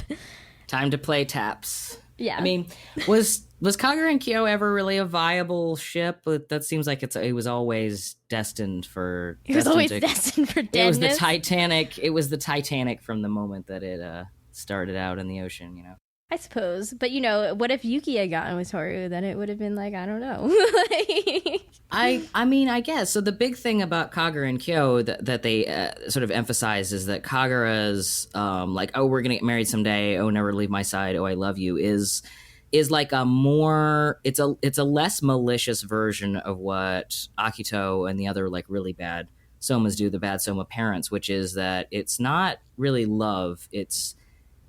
Time to play taps. Yeah. I mean, was Kagura and Kyo ever really a viable ship? That seems like it was always destined for. It was always destined for deadness. It was the Titanic. It was the Titanic from the moment that it started out in the ocean. I suppose, but what if Yuki had gotten with Tohru? Then it would have been like, I don't know. I mean, I guess. So the big thing about Kagura and Kyo that they sort of emphasize is that Kagura's oh, we're gonna get married someday. Oh, never leave my side. Oh, I love you. Is like a more. It's a less malicious version of what Akito and the other really bad Sohmas do, the bad Sohma parents, which is that it's not really love. It's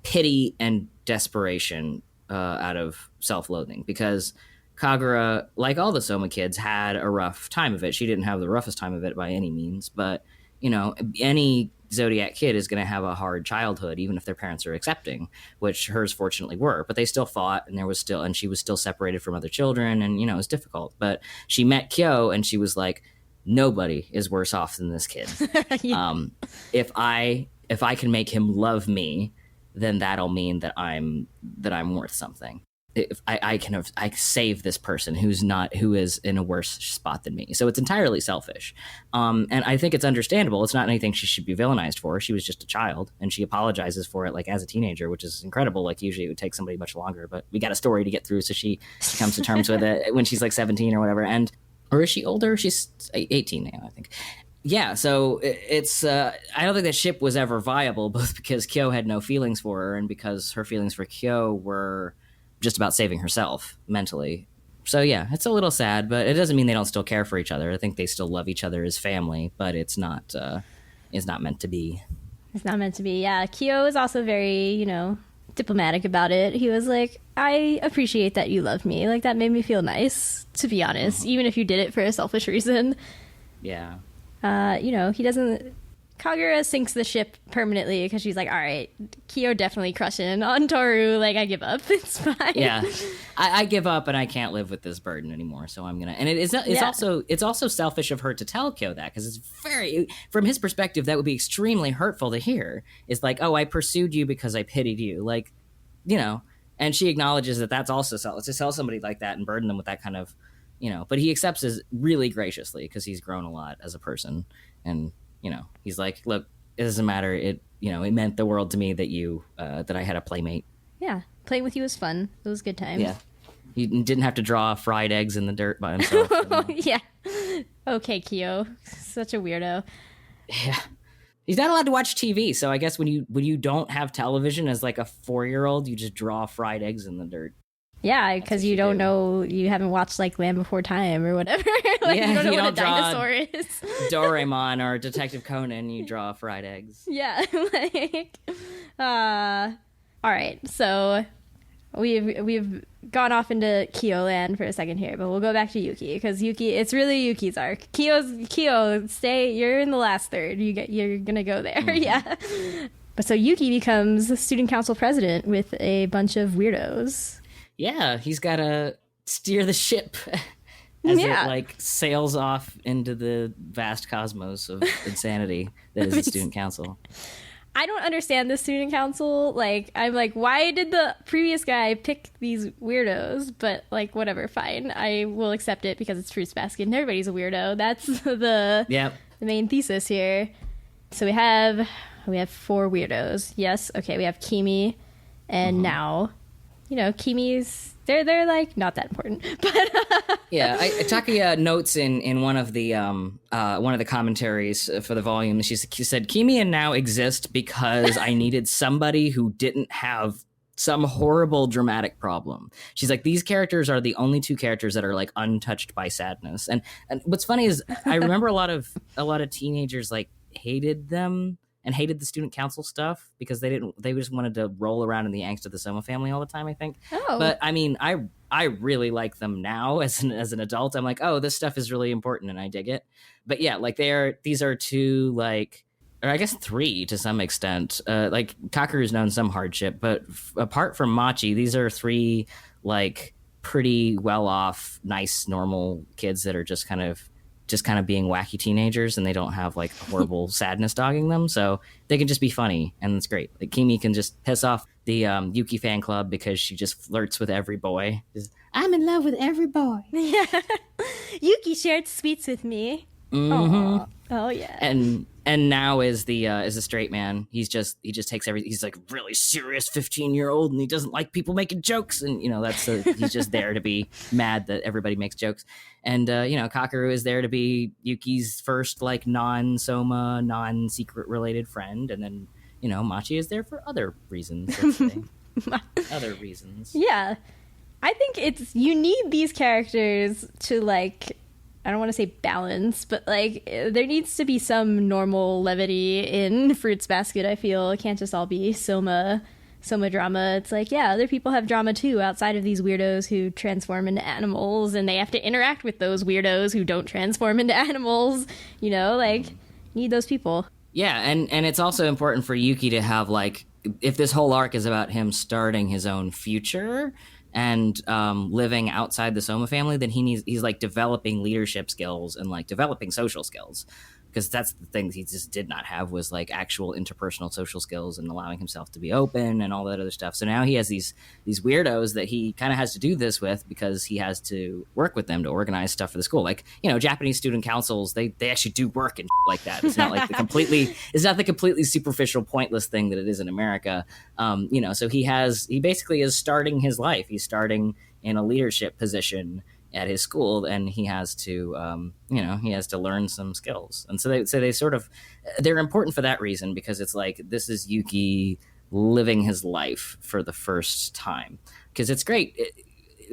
pity and desperation out of self-loathing, because Kagura, like all the Sohma kids, had a rough time of it. She didn't have the roughest time of it by any means, but any Zodiac kid is going to have a hard childhood, even if their parents are accepting, which hers fortunately were. But they still fought, and she was still separated from other children, and it was difficult. But she met Kyo, and she was like, nobody is worse off than this kid. Yeah. If I can make him love me, then that'll mean that I'm worth something. If I save this person who is in a worse spot than me. So it's entirely selfish. And I think it's understandable. It's not anything she should be villainized for. She was just a child, and she apologizes for it, like, as a teenager, which is incredible. Like, usually it would take somebody much longer, but we got a story to get through. So she comes to terms with it when she's like 17 or whatever. Or is she older? She's 18 now, I think. Yeah, so it's I don't think that ship was ever viable, both because Kyo had no feelings for her and because her feelings for Kyo were just about saving herself mentally. So yeah, it's a little sad, but it doesn't mean they don't still care for each other. I think they still love each other as family, but it's not meant to be. It's not meant to be. Yeah, Kyo is also very, diplomatic about it. He was like, I appreciate that you love me. Like, that made me feel nice, to be honest, even if you did it for a selfish reason. Yeah. He doesn't... Kagura sinks the ship permanently because she's like, all right, Kyo definitely crushing on Tohru. Like, I give up. It's fine. Yeah, I give up, and I can't live with this burden anymore. So I'm gonna. And it's also selfish of her to tell Kyo that, because it's very, from his perspective, that would be extremely hurtful to hear. It's like, oh, I pursued you because I pitied you, like, And she acknowledges that that's also to tell somebody like that and burden them with that kind of, But he accepts it really graciously because he's grown a lot as a person, and. He's like, look, it doesn't matter. It meant the world to me that I had a playmate. Yeah. Playing with you was fun. It was a good time. Yeah. He didn't have to draw fried eggs in the dirt by himself. Yeah. Okay, Kyo. Such a weirdo. Yeah. He's not allowed to watch TV. So I guess when you don't have television as like a 4-year-old, you just draw fried eggs in the dirt. Yeah, because you don't know, you haven't watched like Land Before Time or whatever. Like, yeah, you don't know what a dinosaur is. Doraemon or Detective Conan, you draw fried eggs. Yeah, all right, so we've gone off into Kyo land for a second here, but we'll go back to Yuki, because it's really Yuki's arc. Kyo, you're in the last third. You're gonna go there, Yeah. But so Yuki becomes the student council president with a bunch of weirdos. Yeah, he's got to steer the ship as it sails off into the vast cosmos of insanity that is the student council. I don't understand the student council. Like, I'm like, why did the previous guy pick these weirdos? But like, whatever, fine. I will accept it because it's Fruits Basket and everybody's a weirdo. That's the main thesis here. So we have 4 weirdos. Yes, okay, we have Kimi and Now. Kimi's they're like not that important, but yeah. Takaya notes in one of the commentaries for the volume. She said, "Kimi and Now exist because I needed somebody who didn't have some horrible dramatic problem." She's like, these characters are the only 2 characters that are like untouched by sadness. And what's funny is I remember a lot of teenagers like hated them. And hated the student council stuff because they just wanted to roll around in the angst of the Sohma family all the time, I think. Oh. But I mean, I really like them now as an adult. I'm like, oh, this stuff is really important and I dig it. But yeah, like these are 2, like, or I guess 3 to some extent. Like Kakeru's known some hardship, but apart from Machi, these are 3 like pretty well off, nice, normal kids that are just kind of being wacky teenagers, and they don't have like horrible sadness dogging them, so they can just be funny, and it's great. Like Kimi can just piss off the Yuki fan club because she just flirts with every boy. I'm in love with every boy. Yeah. Yuki shared sweets with me. Mm-hmm. Oh yeah. And Now is the straight man. He just takes he's like really serious 15-year-old, and he doesn't like people making jokes, and he's just there to be mad that everybody makes jokes. And Kakeru is there to be Yuki's first like non-Sohma, non-secret related friend, and then Machi is there for other reasons. Let's say. Other reasons. Yeah, I think you need these characters to like. I don't want to say balance, but like there needs to be some normal levity in Fruits Basket. I feel it can't just all be Sohma drama. It's like, yeah, other people have drama too outside of these weirdos who transform into animals, and they have to interact with those weirdos who don't transform into animals. Like, need those people. Yeah, and it's also important for Yuki to have like, if this whole arc is about him starting his own future and living outside the Sohma family, then he's like developing leadership skills and like developing social skills, because that's the thing he just did not have, was like actual interpersonal social skills and allowing himself to be open and all that other stuff. So now he has these weirdos that he kind of has to do this with, because he has to work with them to organize stuff for the school. Like, you know, Japanese student councils, they actually do work and like that. It's not like it's not the completely superficial, pointless thing that it is in America. You know, so he basically is starting his life. He's starting in a leadership position at his school, and he has to he has to learn some skills. And so they sort of, they're important for that reason, because it's like, this is Yuki living his life for the first time. Because it's great,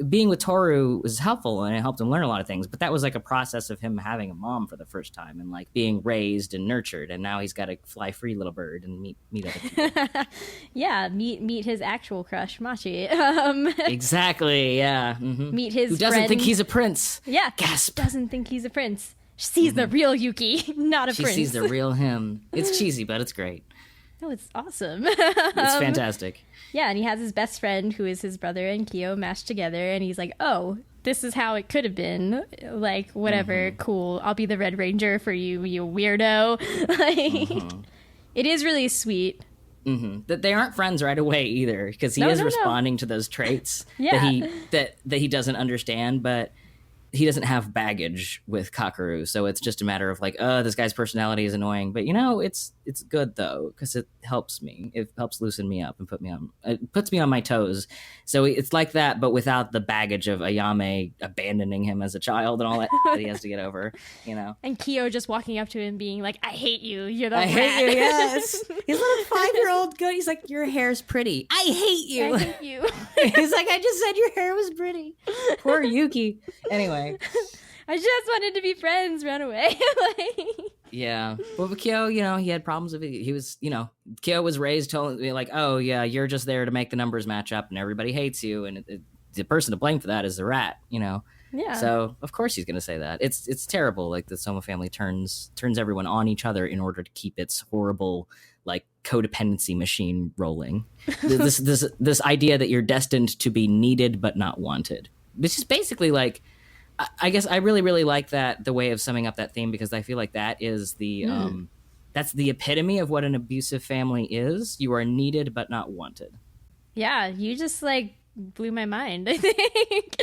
being with Tohru was helpful and it helped him learn a lot of things, but that was like a process of him having a mom for the first time and like being raised and nurtured, and now he's got to fly free, little bird, and meet other people. Yeah, meet his actual crush, Machi. Exactly, yeah. Mm-hmm. Meet his who doesn't friend. think he's a prince. Yeah, gasp. Doesn't think he's a prince. She sees the real Yuki, not a she prince. She sees the real him. It's cheesy, but it's great. No, it's awesome. It's fantastic. Yeah, and he has his best friend, who is his brother and Kyo, mashed together, and he's like, oh, this is how it could have been. Like, whatever, cool. I'll be the Red Ranger for you, you weirdo. Like, it is really sweet. That they aren't friends right away either, because he is responding to those traits that he doesn't understand, but he doesn't have baggage with Kagura, so it's just a matter of like, this guy's personality is annoying, but you know, it's good though, because it helps me. It helps loosen me up and puts me on my toes. So it's like that, but without the baggage of Ayame abandoning him as a child and all that that he has to get over, you know. And Kyo just walking up to him being like, I hate you, you're the rat. Hate you, yes. He's like a 5-year-old good. He's like, your hair's pretty. I hate you. I hate you. He's like, I just said your hair was pretty. Poor Yuki. Anyway. I just wanted to be friends, run away. Yeah. Well, with Kyo, you know, he had problems with it. He was, you know, Kyo was raised telling me like, oh yeah, you're just there to make the numbers match up and everybody hates you. And the person to blame for that is the rat, you know? Yeah. So of course he's going to say that. It's terrible. Like the Sohma family turns everyone on each other in order to keep its horrible, like, codependency machine rolling. this idea that you're destined to be needed but not wanted. Which is basically like, I guess I really, really like that, the way of summing up that theme, because I feel like that is that's the epitome of what an abusive family is. You are needed but not wanted. Yeah, you just like blew my mind, I think.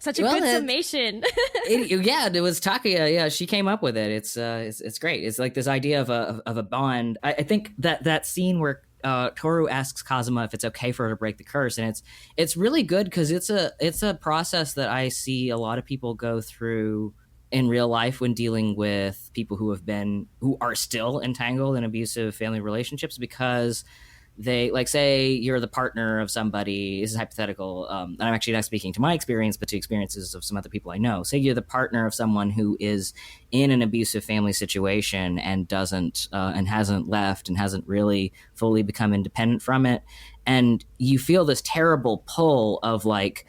Such a good summation. It was Takaya. Yeah, she came up with it. It's great. It's like this idea of a bond. I think that scene where Tohru asks Kazuma if it's okay for her to break the curse, and it's really good, because it's a process that I see a lot of people go through in real life when dealing with people who are still entangled in abusive family relationships, because they, like, say you're the partner of somebody. This is hypothetical, and I'm actually not speaking to my experience, but to experiences of some other people I know. Say you're the partner of someone who is in an abusive family situation and doesn't and hasn't left and hasn't really fully become independent from it, and you feel this terrible pull of like,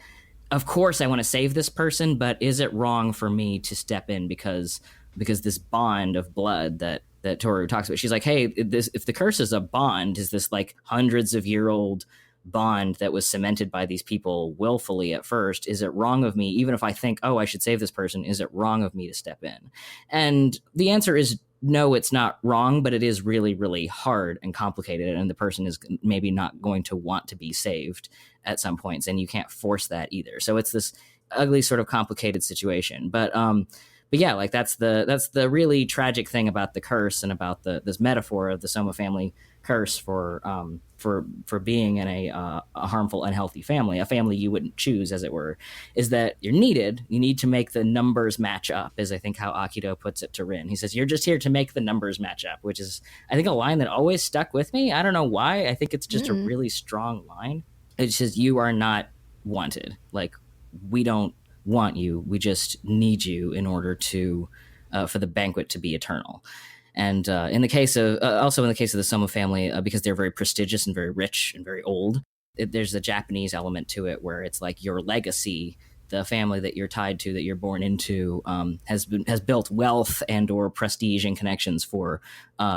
of course I want to save this person, but is it wrong for me to step in because this bond of blood that Tohru talks about. She's like, hey, if the curse is a bond, is this like hundreds of year old bond that was cemented by these people willfully at first, is it wrong of me, even if I think, oh, I should save this person, is it wrong of me to step in? And the answer is no, it's not wrong, but it is really, really hard and complicated, and the person is maybe not going to want to be saved at some points, and you can't force that either. So it's this ugly sort of complicated situation. But yeah, like that's the really tragic thing about the curse and about this metaphor of the Sohma family curse for being in a harmful, unhealthy family, a family you wouldn't choose, as it were, is that you're needed. You need to make the numbers match up, is I think how Akito puts it to Rin. He says, you're just here to make the numbers match up, which is, I think, a line that always stuck with me. I don't know why. I think it's just a really strong line. It says, you are not wanted. Like, we don't want you, we just need you in order to for the banquet to be eternal. And in the case of the Sohma family, because they're very prestigious and very rich and very old, there's a Japanese element to it where it's like your legacy the family that you're tied to, that you're born into, has built wealth and or prestige and connections for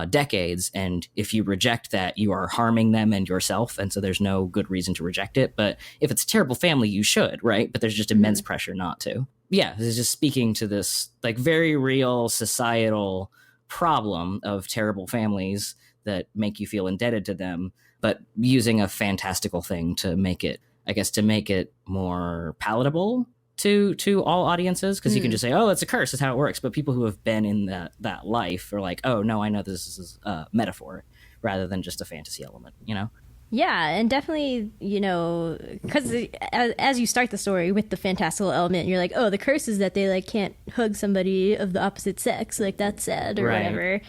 decades. And if you reject that, you are harming them and yourself. And so there's no good reason to reject it. But if it's a terrible family, you should, right? But there's just immense pressure not to. Yeah, this is just speaking to this like very real societal problem of terrible families that make you feel indebted to them, but using a fantastical thing to make it, I guess, to make it more palatable to all audiences, because you can just say, oh, it's a curse, that's how it works. But people who have been in that life are like, oh no, I know this is a metaphor rather than just a fantasy element, you know? Yeah, and definitely, you know, because as you start the story with the fantastical element, you're like, oh, the curse is that they like can't hug somebody of the opposite sex, like that's sad or whatever.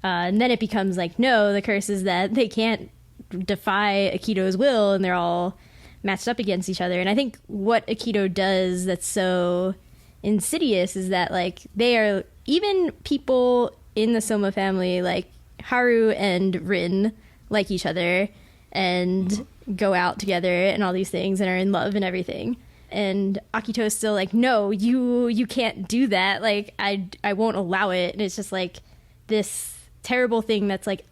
And then it becomes like, no, the curse is that they can't defy Akito's will, and they're all matched up against each other. And I think what Akito does that's so insidious is that like they are, even people in the Sohma family, like Haru and Rin, like each other and go out together and all these things and are in love and everything. And Akito is still like, no, you can't do that. Like, I won't allow it. And it's just like this terrible thing that's like,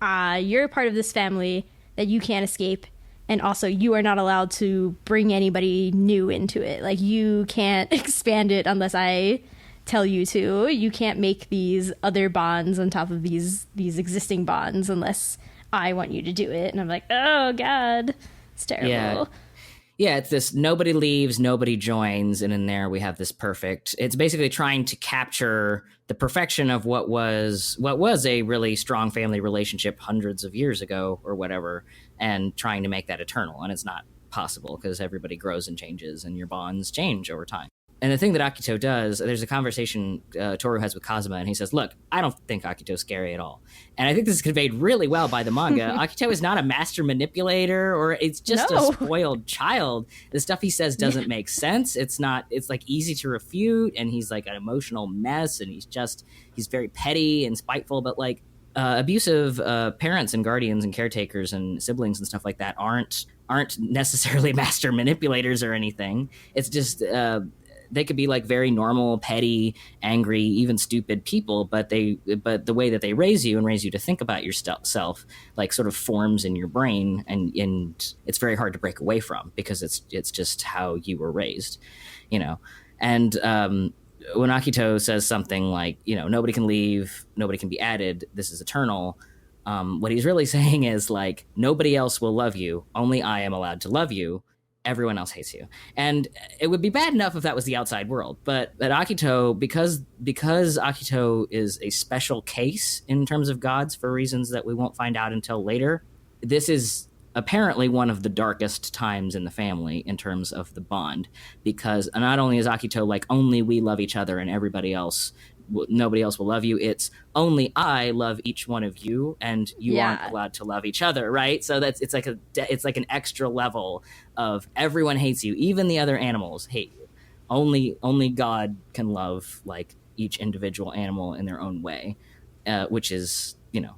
you're a part of this family that you can't escape. And also you are not allowed to bring anybody new into it. Like, you can't expand it unless I tell you to. You can't make these other bonds on top of these existing bonds unless I want you to do it. And I'm like, oh God, it's terrible. Yeah, it's this nobody leaves, nobody joins, and in there we have this perfect. It's basically trying to capture the perfection of what was a really strong family relationship hundreds of years ago or whatever, and trying to make that eternal. And it's not possible because everybody grows and changes and your bonds change over time. And the thing that Akito does, there's a conversation Tohru has with Kazuma, and he says, look, I don't think Akito's scary at all. And I think this is conveyed really well by the manga. Akito is not a master manipulator, or it's just a spoiled child. The stuff he says doesn't make sense. It's like easy to refute, and he's like an emotional mess, and he's very petty and spiteful, but like abusive parents and guardians and caretakers and siblings and stuff like that aren't necessarily master manipulators or anything. It's just they could be like very normal, petty, angry, even stupid people, but the way that they raise you and raise you to think about yourself, like sort of forms in your brain, and it's very hard to break away from because it's just how you were raised, you know. And when Akito says something like, you know, nobody can leave, nobody can be added, this is eternal, what he's really saying is like, nobody else will love you, only I am allowed to love you. Everyone else hates you. And it would be bad enough if that was the outside world. But Akito, because Akito is a special case in terms of gods for reasons that we won't find out until later, this is apparently one of the darkest times in the family in terms of the bond. Because not only is Akito like, only we love each other and nobody else will love you, it's only I love each one of you and you aren't allowed to love each other, right? So it's like an extra level of everyone hates you, even the other animals hate you. Only God can love like each individual animal in their own way, which is, you know,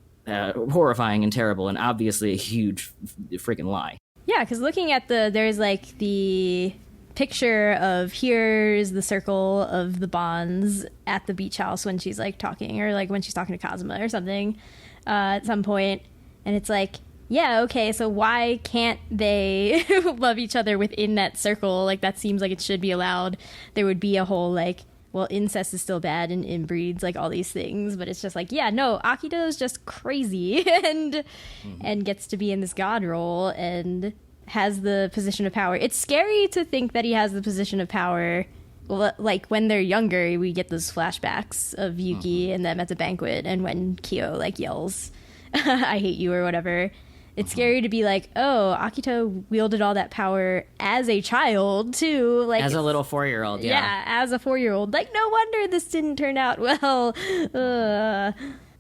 horrifying and terrible and obviously a huge freaking lie. Yeah, because looking at there's like the picture of here's the circle of the bonds at the beach house when she's like talking, or like when she's talking to Kazuma or something at some point, and it's like, yeah, okay, so why can't they love each other within that circle? Like, that seems like it should be allowed. There would be a whole like, well, incest is still bad and inbreeds, like all these things, but it's just like, yeah, no, Akito's just crazy and gets to be in this god role and has the position of power. It's scary to think that he has the position of power. Like when they're younger, we get those flashbacks of Yuki and them at the banquet, and when Kyo like yells, I hate you or whatever. It's scary to be like, oh, Akito wielded all that power as a child too, like as a little 4-year-old. Yeah, as a 4-year-old. Like, no wonder this didn't turn out well.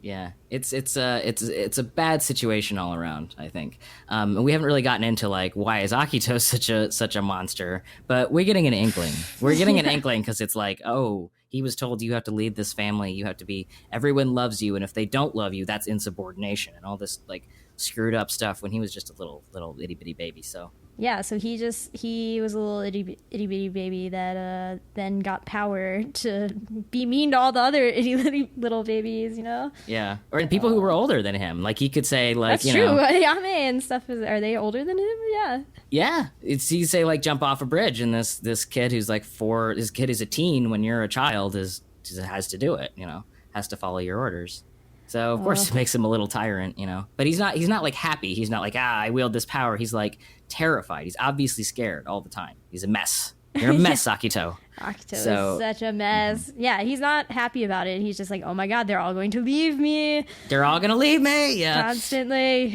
Yeah, it's a bad situation all around, I think. And we haven't really gotten into like, why is Akito such a monster? But we're getting an inkling. We're getting an inkling because it's like, oh, he was told you have to lead this family. You have to be, everyone loves you, and if they don't love you, that's insubordination and all this like screwed up stuff when he was just a little itty bitty baby. So Yeah, so he was a little itty bitty baby that then got power to be mean to all the other itty bitty little babies, you know? Yeah. Or people who were older than him. Like he could say like, That's true. Yame and stuff, are they older than him? Yeah. Yeah. It's you say like jump off a bridge and this kid who's like this kid is a teen when you're a child has to do it, has to follow your orders. So of course it makes him a little tyrant, But he's not like happy. He's not like, I wield this power. He's like terrified. He's obviously scared all the time. He's a mess. You're a mess, Akito. Akito is such a mess. Yeah, he's not happy about it. He's just like, oh my god, they're all going to leave me. They're all going to leave me. Yeah. Constantly.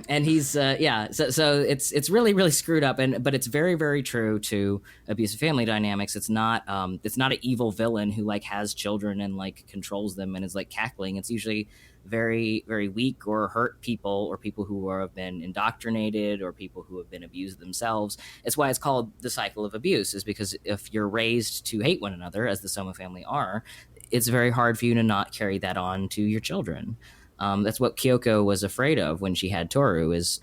And he's, So it's really, really screwed up. But it's very, very true to abusive family dynamics. It's not an evil villain who like has children and like controls them and is like cackling. It's usually very, very weak or hurt people or people who have been indoctrinated or people who have been abused themselves. It's why it's called the cycle of abuse, is because if you're raised to hate one another, as the Sohma family are, it's very hard for you to not carry that on to your children. That's what Kyoko was afraid of when she had Tohru is,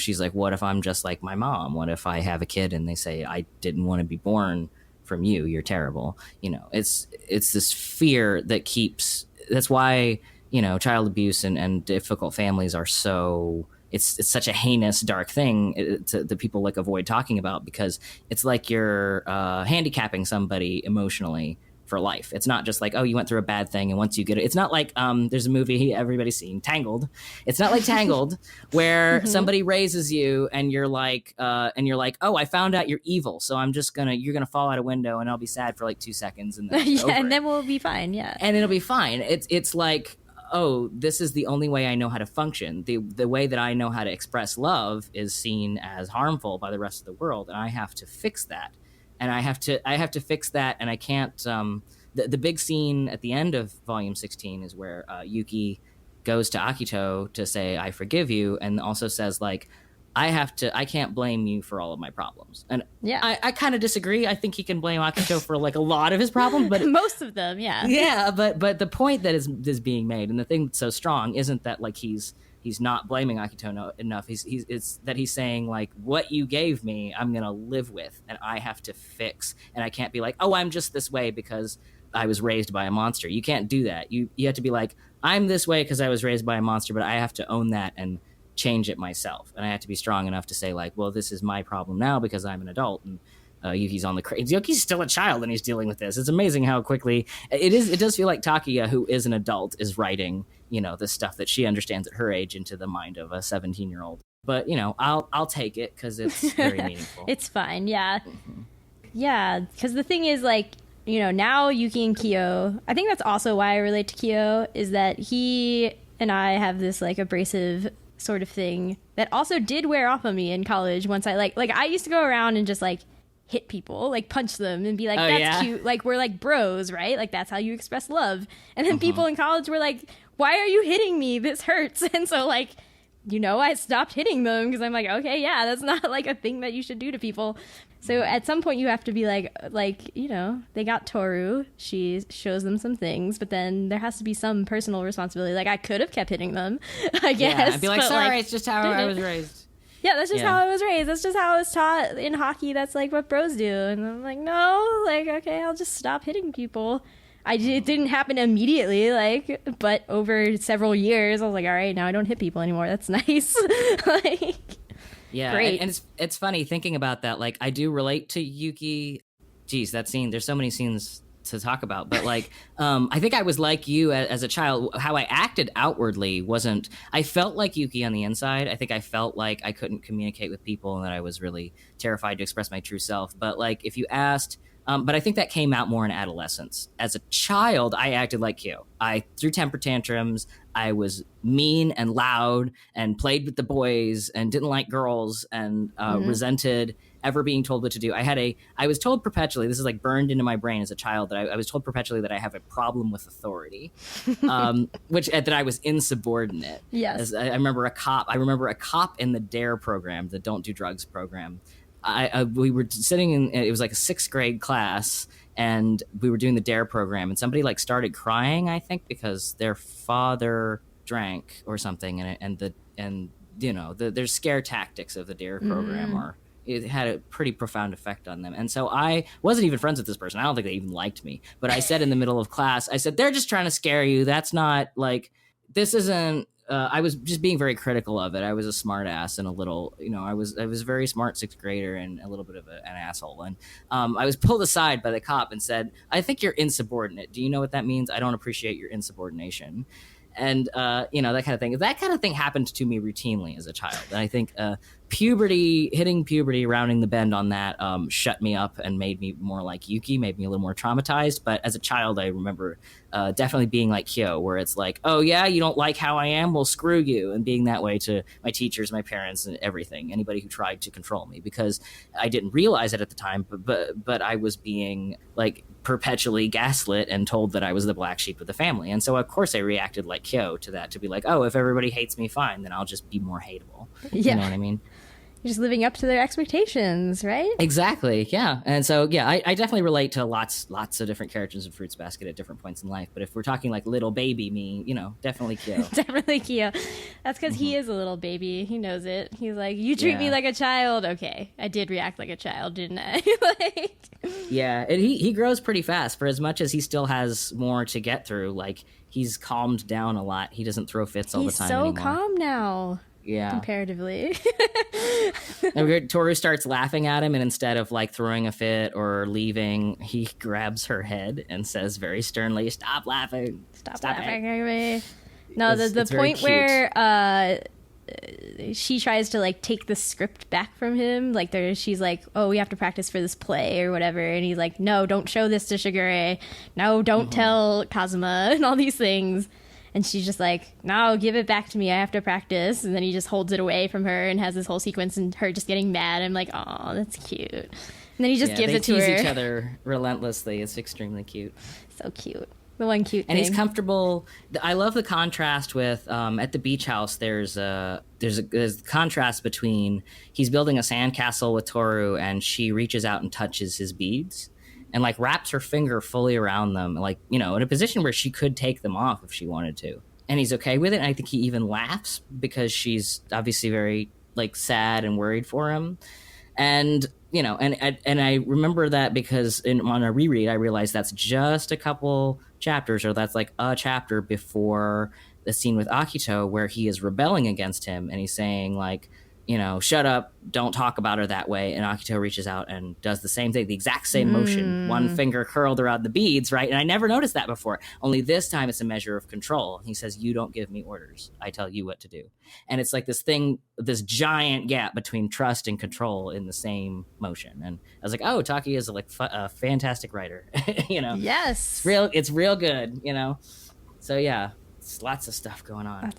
she's like, what if I'm just like my mom? What if I have a kid and they say, I didn't want to be born from you? You're terrible. It's this fear that that's why, child abuse and difficult families are so, it's such a heinous, dark thing that people like avoid talking about, because it's like you're handicapping somebody emotionally for life. It's not just like, oh, you went through a bad thing and once you get it, it's not like there's a movie everybody's seen, Tangled. It's not like Tangled where somebody raises you and you're like, oh, I found out you're evil, so you're gonna fall out a window and I'll be sad for like 2 seconds and then and then we'll be fine. Yeah, and it'll be fine. It's like, oh, this is the only way I know how to function. The way that I know how to express love is seen as harmful by the rest of the world, and I have to fix that. And I have to fix that, and I can't. The big scene at the end of Volume 16 is where Yuki goes to Akito to say, I forgive you, and also says, like, I can't blame you for all of my problems. And yeah, I kind of disagree. I think he can blame Akito for like a lot of his problems, but most of them, yeah. Yeah, but the point that is being made, and the thing that's so strong, isn't that like he's not blaming Akito enough. It's that he's saying like, what you gave me, I'm gonna live with, and I have to fix, and I can't be like, oh, I'm just this way because I was raised by a monster. You can't do that. You have to be like, I'm this way because I was raised by a monster, but I have to own that and change it myself, and I have to be strong enough to say like, well, this is my problem now because I'm an adult, and Yuki's on the crazy. Yuki's still a child and he's dealing with this. It's amazing how quickly it does feel like Takaya, who is an adult, is writing the stuff that she understands at her age into the mind of a 17-year-old. But I'll take it because it's very meaningful. It's fine. Yeah. Yeah, because the thing is, like, now Yuki and Kyo, I think that's also why I relate to Kyo, is that he and I have this like abrasive sort of thing that also did wear off on me in college. Once I like I used to go around and just like hit people, like punch them and be like, that's cute, like we're like bros, right? Like that's how you express love. And then people in college were like, why are you hitting me? This hurts. And so like, I stopped hitting them because I'm like, okay, yeah, that's not like a thing that you should do to people. So at some point you have to be like, they got Tohru, she shows them some things, but then there has to be some personal responsibility. Like I could have kept hitting them, I guess. Yeah, I'd be like, sorry, it's just how I was raised. Yeah, that's just how I was raised. That's just how I was taught in hockey. That's like what bros do. And I'm like, no, like, okay, I'll just stop hitting people. It didn't happen immediately, like, but over several years, I was like, all right, now I don't hit people anymore. That's nice. Like, yeah, great. And it's funny thinking about that. Like, I do relate to Yuki. Geez, that scene. There's so many scenes to talk about, but like, I think I was like you as a child. How I acted outwardly wasn't. I felt like Yuki on the inside. I think I felt like I couldn't communicate with people and that I was really terrified to express my true self. But like, if you asked. But I think that came out more in adolescence. As a child, I acted like Kyo. I threw temper tantrums. I was mean and loud and played with the boys and didn't like girls and resented ever being told what to do. I was told perpetually, this is like burned into my brain as a child, that I was told perpetually that I have a problem with authority, that I was insubordinate. Yes. I remember a cop in the DARE program, the Don't Do Drugs program. We were sitting in, it was like a 6th grade class, and we were doing the DARE program, and somebody like started crying, I think, because their father drank or something, and there's scare tactics of the DARE program are, it had a pretty profound effect on them. And so I wasn't even friends with this person. I don't think they even liked me. But I said in the middle of class, I said, they're just trying to scare you. That's not like, this isn't, I was just being very critical of it. I was a smart ass and a little, I was a very smart sixth grader and a little bit of an asshole. And I was pulled aside by the cop and said, I think you're insubordinate. Do you know what that means? I don't appreciate your insubordination. And, that kind of thing. That kind of thing happened to me routinely as a child. And I think hitting puberty, rounding the bend on that shut me up and made me more like Yuki, made me a little more traumatized. But as a child, I remember definitely being like Kyo, where it's like, oh, yeah, you don't like how I am? Well, screw you. And being that way to my teachers, my parents, and everything, anybody who tried to control me, because I didn't realize it at the time. But I was being like perpetually gaslit and told that I was the black sheep of the family. And so, of course, I reacted like Kyo to that, to be like, oh, if everybody hates me, fine, then I'll just be more hateable. Yeah. You know what I mean? You're just living up to their expectations, right? Exactly, yeah. And so, yeah, I definitely relate to lots of different characters in Fruits Basket at different points in life. But if we're talking like little baby me, definitely Kyo. Definitely Kyo. That's because he is a little baby. He knows it. He's like, you treat me like a child. Okay, I did react like a child, didn't I? Yeah, and he grows pretty fast. For as much as he still has more to get through, like, he's calmed down a lot. He doesn't throw fits all the time anymore. He's so calm now. Yeah. Comparatively. And Tohru starts laughing at him, and instead of like throwing a fit or leaving, he grabs her head and says very sternly, "Stop laughing. Stop laughing at me." No, the point where she tries to like take the script back from him, like she's like, oh, we have to practice for this play or whatever, and he's like, no, don't show this to Shigure, no, don't tell Kazuma, and all these things. And she's just like, no, give it back to me. I have to practice. And then he just holds it away from her and has this whole sequence and her just getting mad. I'm like, oh, that's cute. And then he just gives it to her. They tease each other relentlessly. It's extremely cute. So cute. The one cute thing. And he's comfortable. I love the contrast with, at the beach house, there's a contrast between he's building a sandcastle with Tohru and she reaches out and touches his beads. And like wraps her finger fully around them, like, in a position where she could take them off if she wanted to. And he's okay with it. And I think he even laughs because she's obviously very like sad and worried for him. And, and I remember that because on a reread, I realized that's just a couple chapters, or that's like a chapter before the scene with Akito where he is rebelling against him. And he's saying like, shut up, don't talk about her that way. And Akito reaches out and does the same thing, the exact same motion, one finger curled around the beads, right? And I never noticed that before. Only this time it's a measure of control. He says, you don't give me orders. I tell you what to do. And it's like this giant gap between trust and control in the same motion. And I was like, oh, Taki is like a fantastic writer, Yes. It's real good, So yeah. Lots of stuff going on.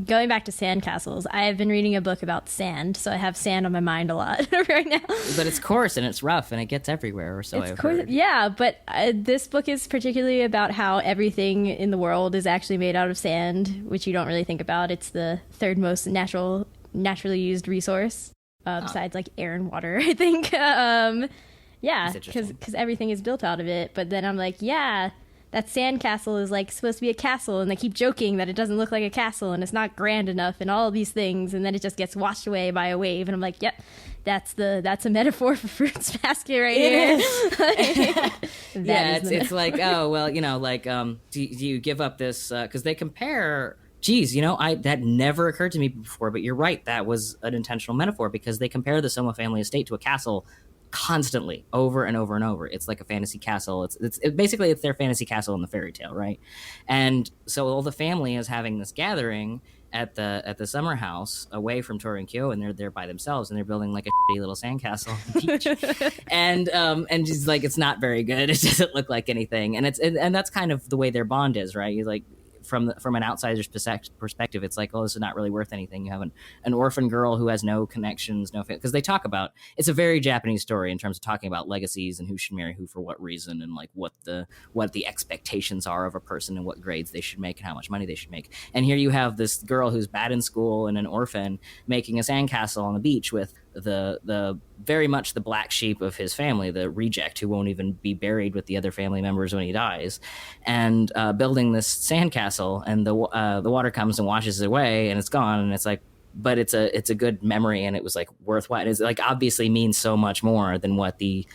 Going back to sandcastles, I have been reading a book about sand, so I have sand on my mind a lot right now. But it's coarse and it's rough and it gets everywhere, or so I've heard. Yeah, but this book is particularly about how everything in the world is actually made out of sand, which you don't really think about. It's the third most naturally used resource, besides like air and water, I think. Yeah, because everything is built out of it. But then I'm like, yeah, that sandcastle is like supposed to be a castle, and they keep joking that it doesn't look like a castle and it's not grand enough and all of these things, and then it just gets washed away by a wave, and I'm like, yep, that's a metaphor for Fruits Basket right here. It's like, oh well, do you give up this because they compare. Geez, that never occurred to me before, but you're right, that was an intentional metaphor, because they compare the Sohma family estate to a castle constantly, over and over and over. It's like a fantasy castle. It's basically their fantasy castle in the fairy tale, right? And so all the family is having this gathering at the summer house away from Tohru and Kyo, and they're there by themselves, and they're building like a shitty little sandcastle on the beach. and she's like, it's not very good. It doesn't look like anything. And that's kind of the way their bond is, right? You like, from an outsider's perspective, it's like, oh, this is not really worth anything. You have an orphan girl who has no connections, because they talk about, it's a very Japanese story in terms of talking about legacies and who should marry who for what reason, and like what the expectations are of a person and what grades they should make and how much money they should make. And here you have this girl who's bad in school and an orphan making a sandcastle on the beach with the very much the black sheep of his family, the reject who won't even be buried with the other family members when he dies, and building this sandcastle, and the water comes and washes it away, and it's gone, and it's like, but it's a good memory, and it was like worthwhile. It's like obviously means so much more than what the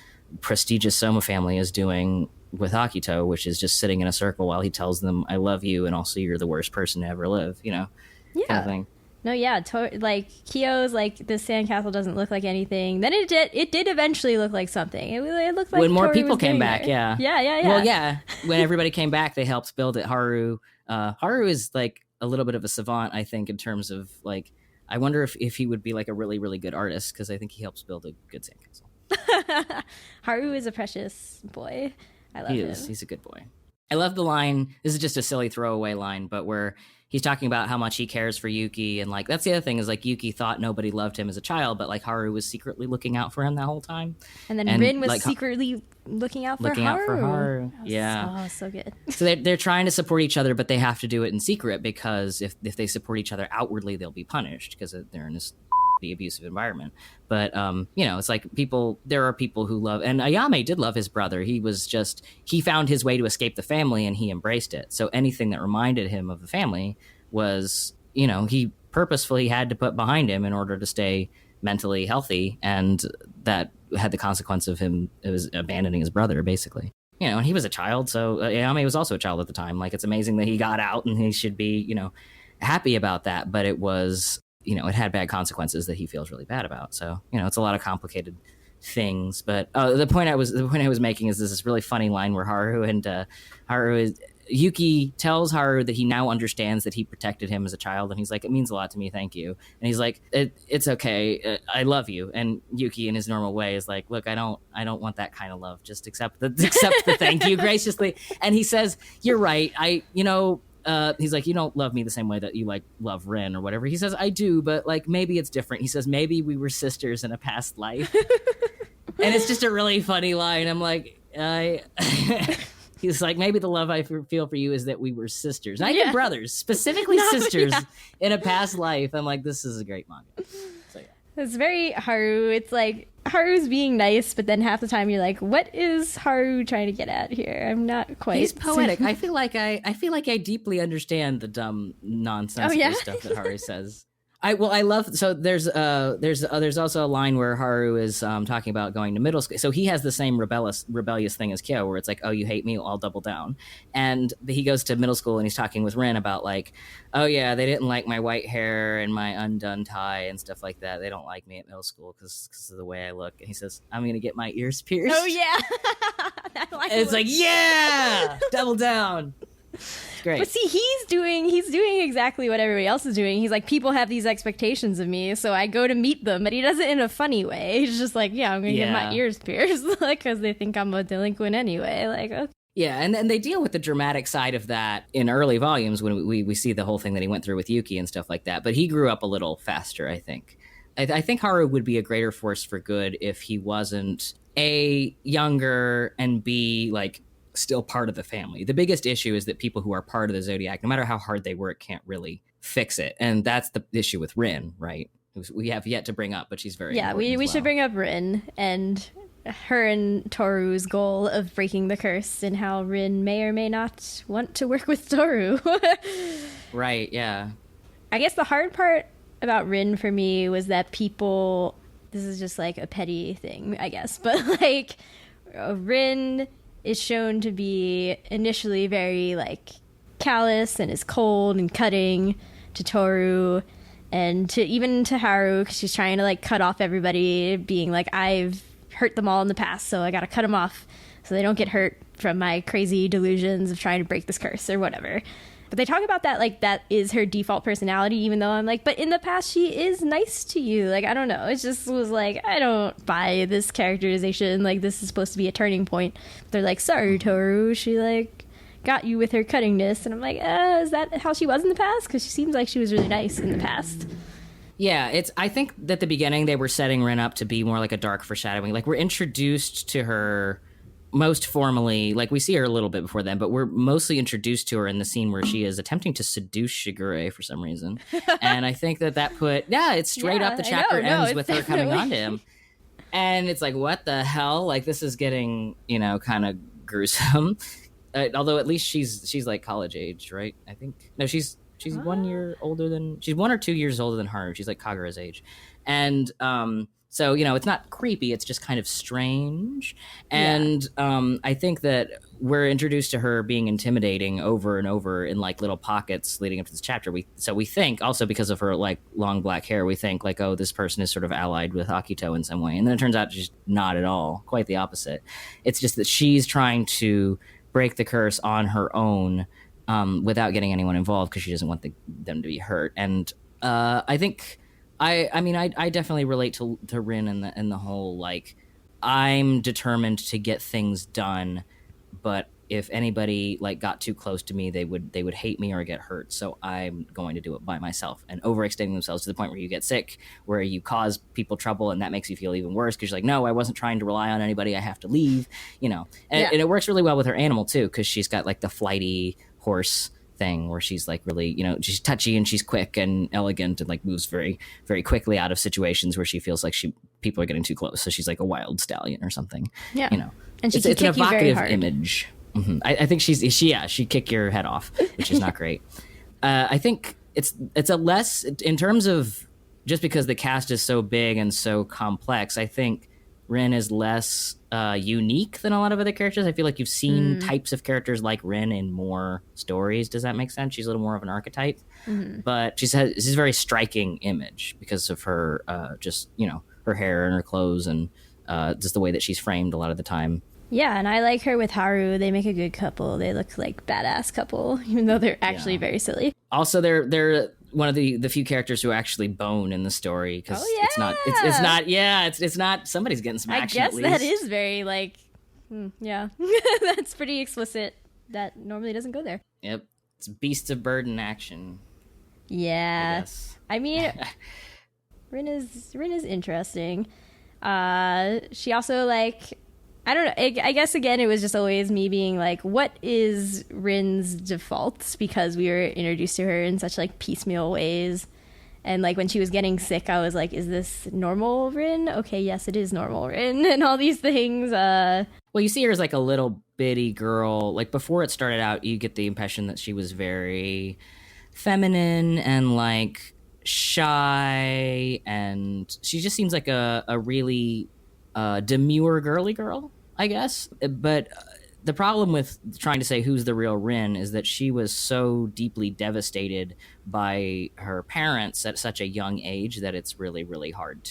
prestigious Sohma family is doing with Akito, which is just sitting in a circle while he tells them, "I love you, and also you're the worst person to ever live." Kind of thing. No, yeah, like Kyo's like the sandcastle doesn't look like anything. Then it did eventually look like something. It looked like when more Tohru people was came getting back. there. Yeah. Well, yeah, when everybody came back, they helped build it. Haru is like a little bit of a savant, I think, in terms of like, I wonder if he would be like a really, really good artist, because I think he helps build a good sandcastle. Haru is a precious boy. I love him. He's a good boy. I love the line. This is just a silly throwaway line, but where he's talking about how much he cares for Yuki, and like that's the other thing is like Yuki thought nobody loved him as a child, but like Haru was secretly looking out for him that whole time. And then Rin was like, secretly looking out for Haru. Yeah. So good. So they're trying to support each other, but they have to do it in secret, because if they support each other outwardly, they'll be punished because they're in this the abusive environment. But it's like there are people who love, and Ayame did love his brother. He found his way to escape the family, and he embraced it. So anything that reminded him of the family was, he purposefully had to put behind him in order to stay mentally healthy, and that had the consequence of him abandoning his brother, basically. And he was a child, so Ayame was also a child at the time. Like, it's amazing that he got out, and he should be, happy about that. But it was, it had bad consequences that he feels really bad about. So, it's a lot of complicated things. But the point I was making is this really funny line where Yuki tells Haru that he now understands that he protected him as a child, and he's like, "It means a lot to me, thank you." And he's like, "It's okay, I love you." And Yuki, in his normal way, is like, "Look, I don't want that kind of love. Just accept the thank you graciously." And he says, "You're right. He's like, you don't love me the same way that you like love Rin or whatever." He says, "I do, but like maybe it's different." He says, "Maybe we were sisters in a past life." And it's just a really funny line. I'm like, he's like, "Maybe the love I feel for you is that we were sisters, not even brothers, specifically sisters in a past life." I'm like, this is a great manga. So yeah, it's very Haru. It's like Haru's being nice, but then half the time you're like, what is Haru trying to get at here? I'm not quite. He's poetic. I feel like I deeply understand the dumb nonsensical stuff that Haru says. I love. So there's also a line where Haru is talking about going to middle school. So he has the same rebellious thing as Kyo, where it's like, "Oh, you hate me, I'll double down." And he goes to middle school and he's talking with Rin about like, "Oh yeah, they didn't like my white hair and my undone tie and stuff like that. They don't like me at middle school because of the way I look." And he says, "I'm gonna get my ears pierced." Oh yeah. It's like, yeah, double down. Great. But see, he's doing exactly what everybody else is doing. He's like, people have these expectations of me, so I go to meet them. But he does it in a funny way. He's just like, yeah, I'm going to get my ears pierced, like, because they think I'm a delinquent anyway. Like, okay. Yeah, and they deal with the dramatic side of that in early volumes when we see the whole thing that he went through with Yuki and stuff like that. But he grew up a little faster, I think. I think Haru would be a greater force for good if he wasn't A, younger, and B, like, still part of the family. The biggest issue is that people who are part of the Zodiac, no matter how hard they work, can't really fix it. And that's the issue with Rin, right? We have yet to bring up, but she's very important. We should bring up Rin and her and Tohru's goal of breaking the curse, and how Rin may or may not want to work with Tohru. Right, yeah. I guess the hard part about Rin for me was that people, this is just like a petty thing, I guess, but like Rin is shown to be initially very like callous and is cold and cutting to Tohru and to Haru, because she's trying to like cut off everybody, being like, I've hurt them all in the past, so I gotta cut them off so they don't get hurt from my crazy delusions of trying to break this curse or whatever. But they talk about that like that is her default personality, even though I'm like, but in the past she is nice to you. Like, I don't know. It just was like, I don't buy this characterization. Like, this is supposed to be a turning point. They're like, sorry, Tohru, she like got you with her cuttingness. And I'm like, is that how she was in the past? Because she seems like she was really nice in the past. Yeah, I think that at the beginning they were setting Rin up to be more like a dark foreshadowing. Like, we're introduced to her most formally, like we see her a little bit before then, but we're mostly introduced to her in the scene where she is attempting to seduce Shigure for some reason. And I think that put, it's straight up the chapter ends with her coming on to him. And it's like, what the hell? Like, this is getting, kind of gruesome. Although at least she's like college age, right? I think. No, she's She's 1 year older than, she's 1 or 2 years older than Haru. She's like Kagura's age. And so, it's not creepy. It's just kind of strange. And I think that we're introduced to her being intimidating over and over in like little pockets leading up to this chapter. We think also because of her like long black hair, we think like, oh, this person is sort of allied with Akito in some way. And then it turns out just not at all. Quite the opposite. It's just that she's trying to break the curse on her own without getting anyone involved because she doesn't want them to be hurt. And I think I definitely relate to Rin in the whole like, I'm determined to get things done, but if anybody like got too close to me, they would hate me or get hurt. So I'm going to do it by myself, and overextending themselves to the point where you get sick, where you cause people trouble, and that makes you feel even worse because you're like, no, I wasn't trying to rely on anybody. I have to leave, And it works really well with her animal too, because she's got like the flighty horse thing where she's like really, she's touchy and she's quick and elegant and like moves very, very quickly out of situations where she feels like people are getting too close. So she's like a wild stallion or something. Yeah. And it's an evocative image. Mm-hmm. I think she'd kick your head off, which is not great. I think it's a less, in terms of, just because the cast is so big and so complex, I think Rin is less unique than a lot of other characters. I feel like you've seen types of characters like Rin in more stories. Does that make sense? She's a little more of an archetype, but she's a very striking image because of her her hair and her clothes and just the way that she's framed a lot of the time. Yeah, and I like her with Haru. They make a good couple. They look like badass couple, even though they're actually very silly. Also, they're one of the few characters who actually bone in the story, because it's not somebody's getting some action. I guess that is very like that's pretty explicit. That normally doesn't go there. Yep, it's beasts of burden action. Yeah, I mean, Rin is interesting. She also like, I don't know. I guess, again, it was just always me being like, what is Rin's defaults? Because we were introduced to her in such like piecemeal ways. And like when she was getting sick, I was like, is this normal Rin? Okay, yes, it is normal Rin, and all these things. Well, you see her as like a little bitty girl. Like before it started out, you get the impression that she was very feminine and like shy. And she just seems like a really demure girly girl, I guess. But the problem with trying to say who's the real Rin is that she was so deeply devastated by her parents at such a young age that it's really, really hard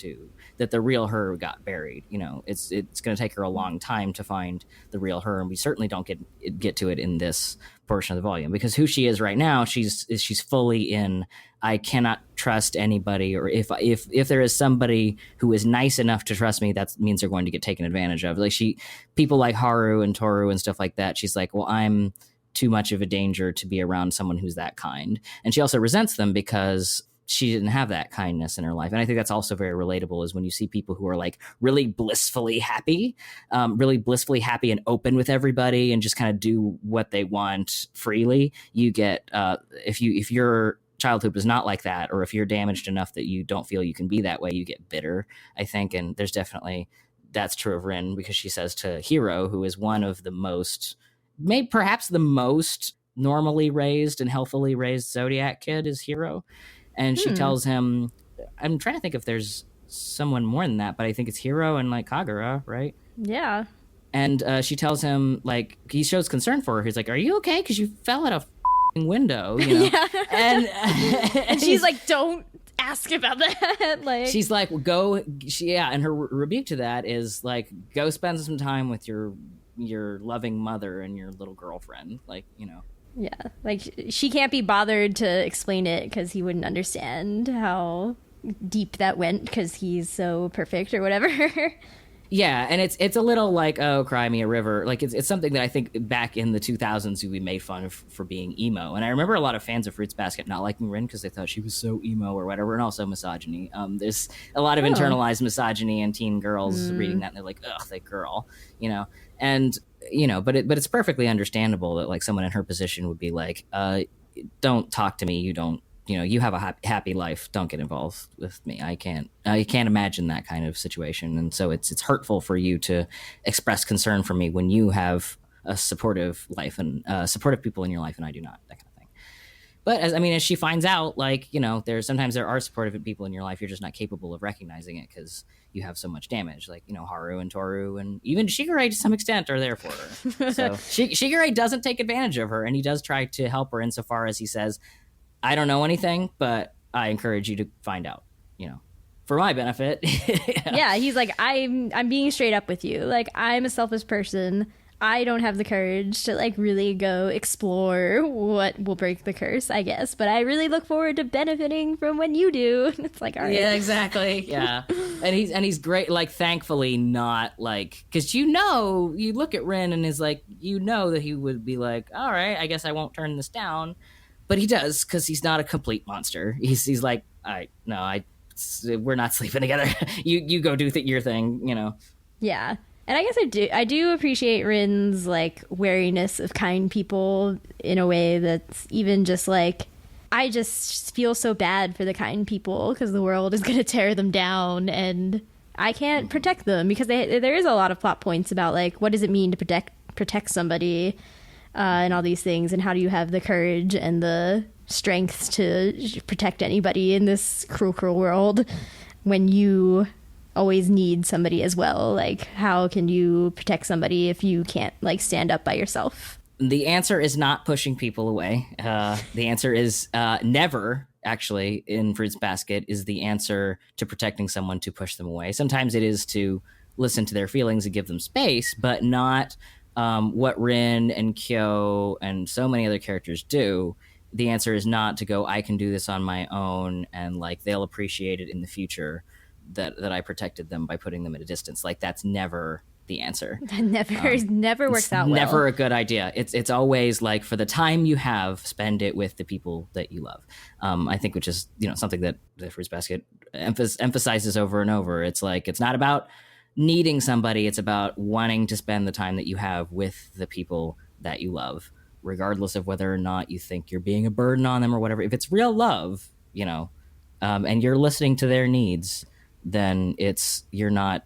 that the real her got buried. It's going to take her a long time to find the real her, and we certainly don't get to it in this portion of the volume, because who she is right now, she's fully in, I cannot trust anybody, or if there is somebody who is nice enough to trust me, that means they're going to get taken advantage of. Like people like Haru and Tohru and stuff like that, she's like, well, I'm too much of a danger to be around someone who's that kind. And she also resents them because she didn't have that kindness in her life. And I think that's also very relatable, is when you see people who are like really blissfully happy and open with everybody and just kind of do what they want freely. You get, if your childhood was not like that, or if you're damaged enough that you don't feel you can be that way, you get bitter, I think. And there's definitely, that's true of Rin, because she says to Hiro, who is one of the most, maybe perhaps the most normally raised and healthily raised Zodiac kid is Hiro. And she tells him, I'm trying to think if there's someone more than that, but I think it's Hiro and like Kagura, right? Yeah. And she tells him, like, he shows concern for her. He's like, are you okay? Because you fell out a window, Yeah. And she's like, don't ask about that. Like, she's like, well, and her rebuke to that is like, go spend some time with your loving mother and your little girlfriend, like, Yeah, like she can't be bothered to explain it because he wouldn't understand how deep that went because he's so perfect or whatever. Yeah, and it's a little like, oh, cry me a river. Like it's something that I think back in the 2000s we made fun of for being emo. And I remember a lot of fans of Fruits Basket not liking Rin because they thought she was so emo or whatever, and also misogyny. There's a lot of internalized misogyny in teen girls reading that, and they're like, ugh, that girl, And but it's perfectly understandable that like someone in her position would be like, don't talk to me. You don't, you have a happy life. Don't get involved with me. I can't imagine that kind of situation. And so it's hurtful for you to express concern for me when you have a supportive life and supportive people in your life, and I do not, that kind of thing. But as she finds out, like, there are supportive people in your life. You're just not capable of recognizing it because you have so much damage. Like, Haru and Tohru and even Shigure to some extent are there for her. So Shigure doesn't take advantage of her, and he does try to help her insofar as he says, I don't know anything, but I encourage you to find out, for my benefit. Yeah, he's like, I'm being straight up with you. Like, I'm a selfish person. I don't have the courage to like really go explore what will break the curse, I guess. But I really look forward to benefiting from when you do. It's like, all right. Yeah, exactly. Yeah. and he's great, like, thankfully not like, because you look at Rin and is like, that he would be like, all right, I guess I won't turn this down. But he does, because he's not a complete monster. He's like, we're not sleeping together. you go do your thing, Yeah. And I guess I do appreciate Rin's like wariness of kind people in a way that's even just like, I just feel so bad for the kind people because the world is going to tear them down and I can't protect them, because there is a lot of plot points about like, what does it mean to protect somebody and all these things, and how do you have the courage and the strength to protect anybody in this cruel world when you always need somebody as well. Like, how can you protect somebody if you can't like stand up by yourself? The answer is not pushing people away. The answer is never, actually, in Fruits Basket, is the answer to protecting someone to push them away. Sometimes it is to listen to their feelings and give them space, but not what Rin and Kyo and so many other characters do. The answer is not to go, I can do this on my own, and like they'll appreciate it in the future that I protected them by putting them at a distance. Like, that's never the answer. That never works out well. Never a good idea. It's always like, for the time you have, spend it with the people that you love. I think, which is something that the Fruits Basket emphasizes over and over. It's like, it's not about needing somebody. It's about wanting to spend the time that you have with the people that you love, regardless of whether or not you think you're being a burden on them or whatever. If it's real love, and you're listening to their needs, then you're not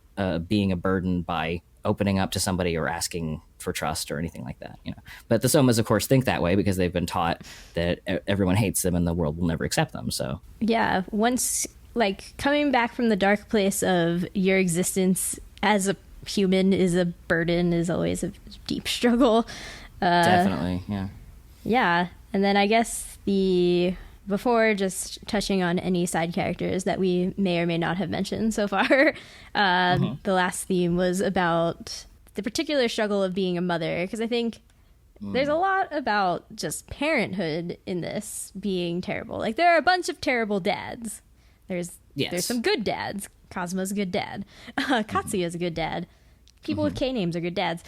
being a burden by opening up to somebody or asking for trust or anything like that. But the Sohmas, of course, think that way because they've been taught that everyone hates them and the world will never accept them. So yeah, once like coming back from the dark place of your existence as a human is a burden is always a deep struggle. Definitely, yeah. And then I guess before just touching on any side characters that we may or may not have mentioned so far, the last theme was about the particular struggle of being a mother, because I think there's a lot about just parenthood in this being terrible. Like, there are a bunch of terrible dads. There's some good dads. Cosmo's a good dad. Katsuya's a good dad. People with K names are good dads.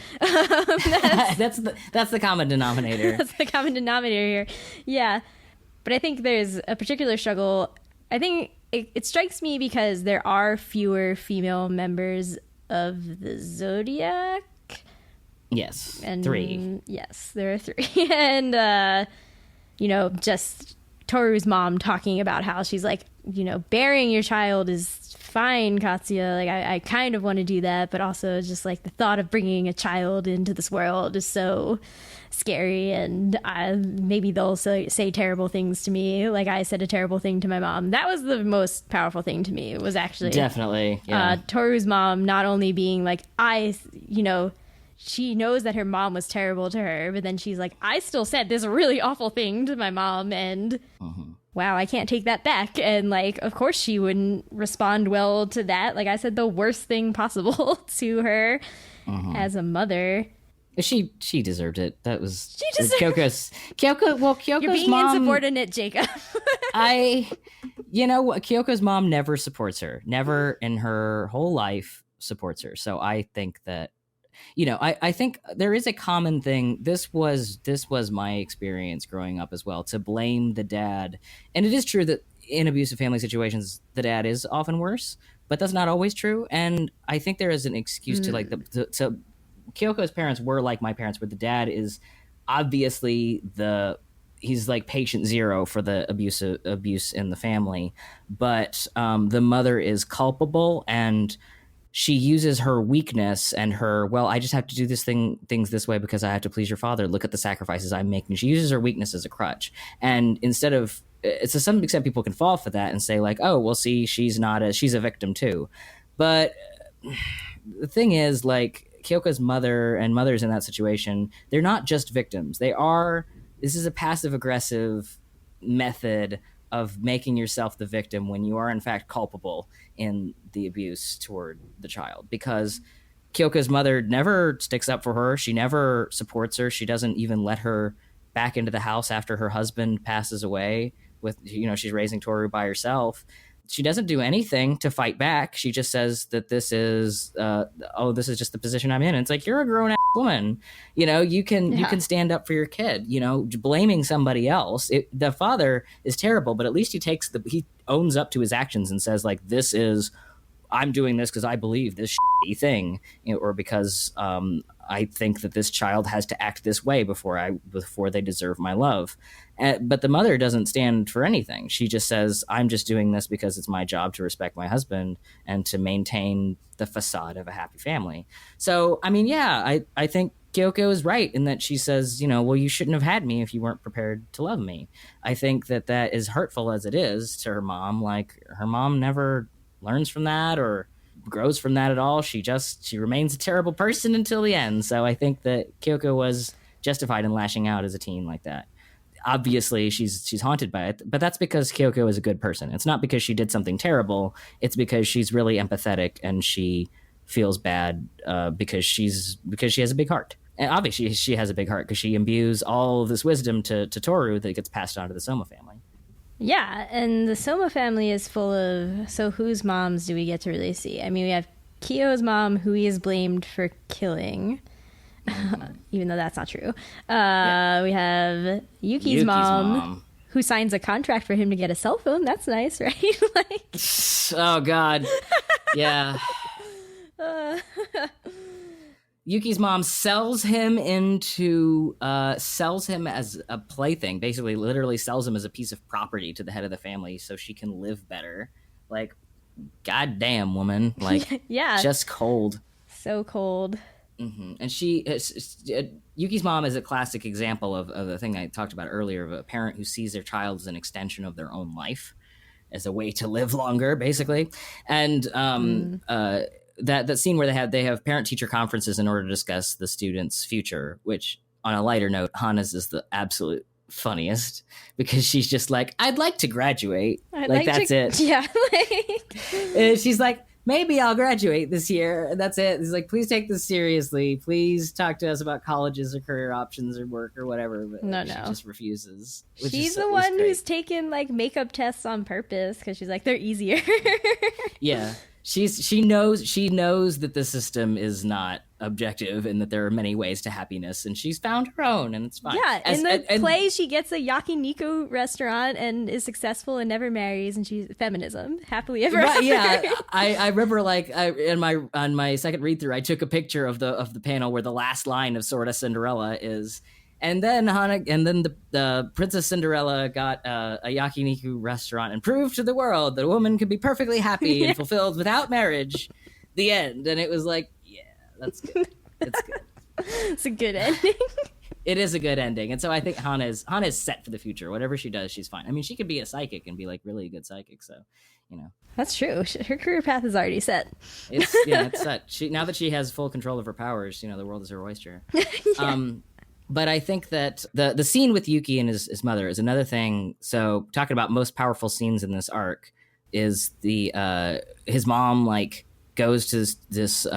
That's the common denominator. That's the common denominator here. Yeah. But I think there's a particular struggle. I think it strikes me because there are fewer female members of the Zodiac. Yes, and 3. Yes, there are 3. And, just Toru's mom talking about how she's like, bearing your child is fine, Katsuya. Like, I kind of want to do that, but also just like the thought of bringing a child into this world is so scary, and maybe they'll say terrible things to me like I said a terrible thing to my mom. That was the most powerful thing to me. It was actually definitely Toru's mom not only being like, she knows that her mom was terrible to her, but then she's like, I still said this really awful thing to my mom, and wow, I can't take that back. And like, of course she wouldn't respond well to that. Like, I said the worst thing possible to her as a mother. She deserved it. That was Kyoko's. Kyoko's You're being mom, insubordinate, Jacob. Kyoko's mom never supports her. Never in her whole life supports her. So I think that, I think there is a common thing. This was my experience growing up as well, to blame the dad. And it is true that in abusive family situations, the dad is often worse, but that's not always true. And I think there is an excuse to like so Kyoko's parents were like my parents, where the dad is obviously he's like patient zero for the abuse in the family, but the mother is culpable, and she uses her weakness and her, well, I just have to do things this way because I have to please your father. Look at the sacrifices I'm making. She uses her weakness as a crutch. And instead of, to some extent, people can fall for that and say like, oh, well, see, she's a victim too. But the thing is, like, Kyoko's mother and mothers in that situation, they're not just victims. This is a passive aggressive method of making yourself the victim when you are in fact culpable in the abuse toward the child, because Kyoko's mother never sticks up for her. She never supports her. She doesn't even let her back into the house after her husband passes away with, she's raising Tohru by herself. She doesn't do anything to fight back. She just says that this is just the position I'm in. And it's like, you're a grown ass woman. You can stand up for your kid. Blaming somebody else. The father is terrible, but at least he owns up to his actions and says like, I'm doing this because I believe this shitty thing, or because I think that this child has to act this way before they deserve my love. But the mother doesn't stand for anything. She just says, I'm just doing this because it's my job to respect my husband and to maintain the facade of a happy family. So, I mean, yeah, I think Kyoko is right in that she says, well, you shouldn't have had me if you weren't prepared to love me. I think that is hurtful as it is to her mom. Like, her mom never learns from that or grows from that at all. She remains a terrible person until the end. So I think that Kyoko was justified in lashing out as a teen like that. Obviously, she's haunted by it, but that's because Kyoko is a good person. It's not because she did something terrible. It's because she's really empathetic and she feels bad because she has a big heart. And obviously, she has a big heart because she imbues all of this wisdom to Tohru that gets passed on to the Sohma family. Yeah, and the Sohma family is full of... So whose moms do we get to really see? I mean, we have Kyo's mom, who he is blamed for killing, even though that's not true. We have Yuki's mom, who signs a contract for him to get a cell phone. That's nice, right? Oh, God. Yeah. Yuki's mom sells him as a plaything, basically literally sells him as a piece of property to the head of the family so she can live better. Like, goddamn, woman. Like, yeah, just cold. So cold. Mm-hmm. And Yuki's mom is a classic example of the thing I talked about earlier, of a parent who sees their child as an extension of their own life, as a way to live longer, basically. And that scene where they have parent-teacher conferences in order to discuss the student's future, which, on a lighter note, Hana's is the absolute funniest, because she's just like, I'd like to graduate. That's it. Yeah. And she's like, maybe I'll graduate this year. And that's it. He's like, please take this seriously. Please talk to us about colleges or career options or work or whatever. But she just refuses. She's the one who's taken like makeup tests on purpose because she's like, they're easier. Yeah. She knows that the system is not objective and that there are many ways to happiness, and she's found her own, and it's fine. Yeah, in the play, she gets a yakiniku restaurant and is successful and never marries, and she's feminism, happily ever after. Yeah, I remember on my second read through, I took a picture of the panel where the last line of Sorta Cinderella is. And then the Princess Cinderella got a yakiniku restaurant and proved to the world that a woman could be perfectly happy and fulfilled without marriage. The end. And it was like, yeah, that's good. It's good. It's a good ending. It is a good ending. And so I think Hana's set for the future. Whatever she does, she's fine. I mean, she could be a psychic and be like really good psychic. So, That's true. Her career path is already set. It's set. Now that she has full control of her powers, the world is her oyster. Yeah. But I think that the scene with Yuki and his mother is another thing. So talking about most powerful scenes in this arc is his mom like goes to this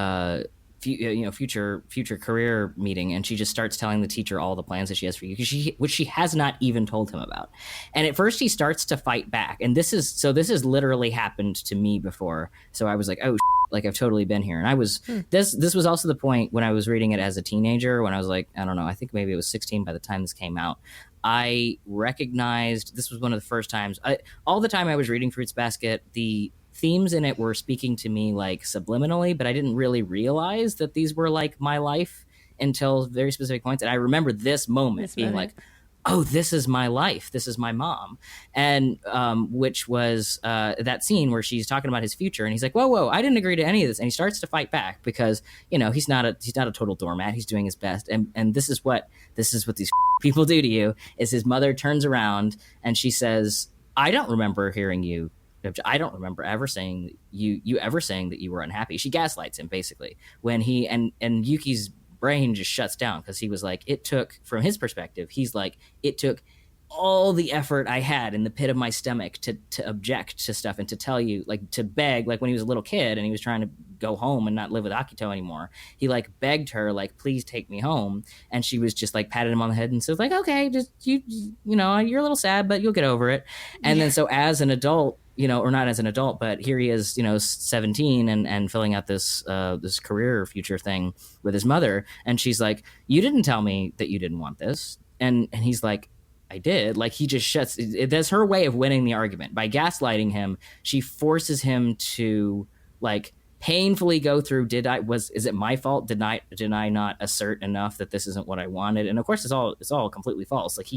future career meeting, and she just starts telling the teacher all the plans that she has for Yuki, which she has not even told him about. And at first he starts to fight back, and this has literally happened to me before. So I was like, oh. Like, I've totally been here. And I was, this was also the point when I was reading it as a teenager, when I was like, I don't know, I think maybe it was 16 by the time this came out. I recognized, this was one of the first times, all the time I was reading Fruits Basket, the themes in it were speaking to me like subliminally, but I didn't really realize that these were like my life until very specific points. And I remember this moment being like, oh, this is my life. This is my mom. And which was that scene where she's talking about his future. And he's like, whoa, I didn't agree to any of this. And he starts to fight back because, he's not a total doormat. He's doing his best. And this is what these people do to you, is his mother turns around and she says, I don't remember hearing you. I don't remember ever saying you ever saying that you were unhappy. She gaslights him basically when he and Yuki's brain just shuts down because he was like, it took, from his perspective, he's like, it took all the effort I had in the pit of my stomach to object to stuff and to tell you, like, to beg, like when he was a little kid and he was trying to go home and not live with Akito anymore. He like begged her, like, please take me home. And she was just like patted him on the head and says like, okay, just you're a little sad, but you'll get over it. And then so as an adult, or not as an adult, but here he is, 17 and filling out this career future thing with his mother. And she's like, you didn't tell me that you didn't want this. And he's like, I did. Like, he just shuts. That's her way of winning the argument. By gaslighting him, she forces him to like painfully go through, is it my fault? Did I not assert enough that this isn't what I wanted? And of course it's all completely false. Like,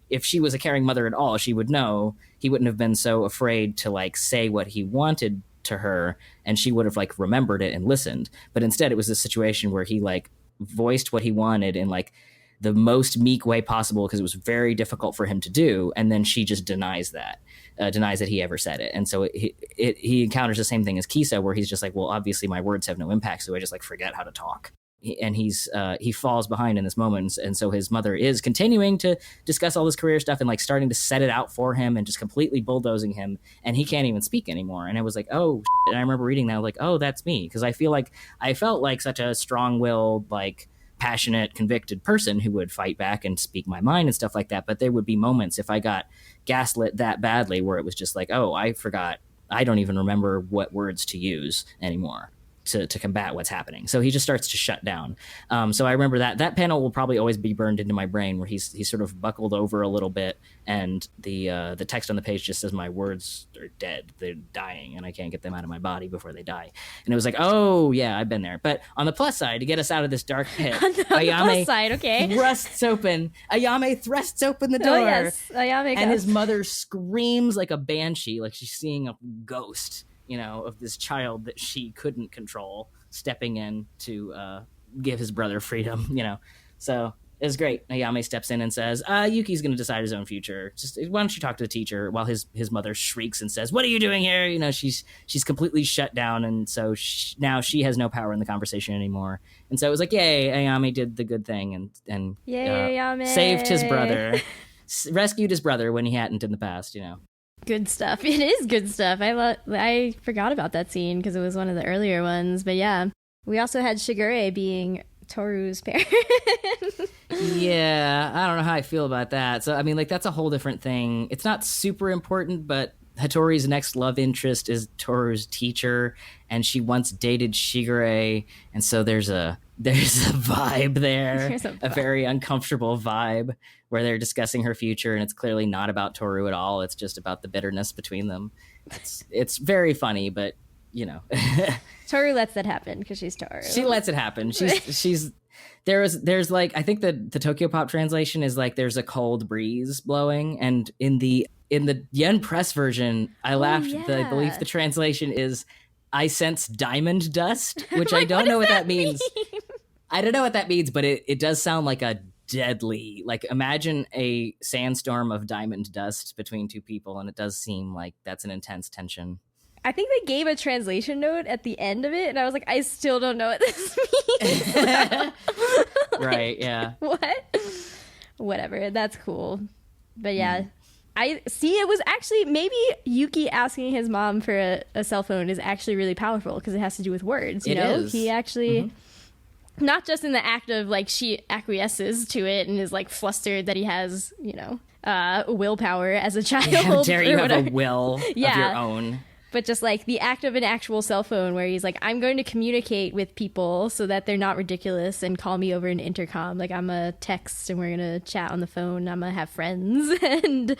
if she was a caring mother at all, she would know. He wouldn't have been so afraid to like say what he wanted to her, and she would have like remembered it and listened. But instead it was a situation where he like voiced what he wanted in like the most meek way possible because it was very difficult for him to do, and then she just denies that he ever said it. And so he encounters the same thing as Kisa, where he's just like, well, obviously my words have no impact, so I just like forget how to talk. And he falls behind in this moment, and so his mother is continuing to discuss all this career stuff and like starting to set it out for him and just completely bulldozing him, and he can't even speak anymore. And it was like, oh shit. And I remember reading that like, oh, that's me, because I felt like such a strong-willed, like passionate, convicted person who would fight back and speak my mind and stuff like that. But there would be moments if I got gaslit that badly where it was just like, oh, I forgot, I don't even remember what words to use anymore to combat what's happening. So he just starts to shut down. So I remember that panel will probably always be burned into my brain, where he's sort of buckled over a little bit, and the text on the page just says, my words are dead, they're dying, and I can't get them out of my body before they die. And it was like, oh yeah, I've been there. But on the plus side, to get us out of this dark pit, Ayame side, okay, Ayame thrusts open the door. Oh yes, Ayame and his mother screams like a banshee, like she's seeing a ghost, of this child that she couldn't control, stepping in to give his brother freedom, So it was great. Ayame steps in and says, Yuki's going to decide his own future. Just why don't you talk to the teacher? While his mother shrieks and says, what are you doing here? She's completely shut down. And so now she has no power in the conversation anymore. And so it was like, yay, Ayame did the good thing and yay, Ayame saved his brother, rescued his brother when he hadn't in the past, Good stuff. It is good stuff. I forgot about that scene because it was one of the earlier ones. But yeah, we also had Shigure being Tohru's parent. Yeah, I don't know how I feel about that. So I mean, like, that's a whole different thing. It's not super important, but Hattori's next love interest is Tohru's teacher, and she once dated Shigure, and so there's a vibe there, a very uncomfortable vibe where they're discussing her future, and it's clearly not about Tohru at all. It's just about the bitterness between them. It's very funny, but Tohru lets that happen because she's Tohru. She lets it happen. There's like, I think the Tokyo Pop translation is like, there's a cold breeze blowing, and in the Yen Press version, I laughed. Yeah. I believe the translation is, I sense diamond dust, which I don't what know what does that means. I don't know what that means, but it does sound like a deadly, like, imagine a sandstorm of diamond dust between two people, and it does seem like that's an intense tension. I think they gave a translation note at the end of it, and I was like, I still don't know what this means. Right, yeah. What? Whatever, that's cool. But yeah, I see, it was actually, maybe Yuki asking his mom for a cell phone is actually really powerful because it has to do with words, you know? Is. He actually... Not just in the act of, like, she acquiesces to it and is, like, flustered that he has, willpower as a child. Yeah, how dare you have a will of your own. But just, like, the act of an actual cell phone where he's like, I'm going to communicate with people so that they're not ridiculous and call me over an intercom. Like, I'm going to text and we're going to chat on the phone. I'm going to have friends. And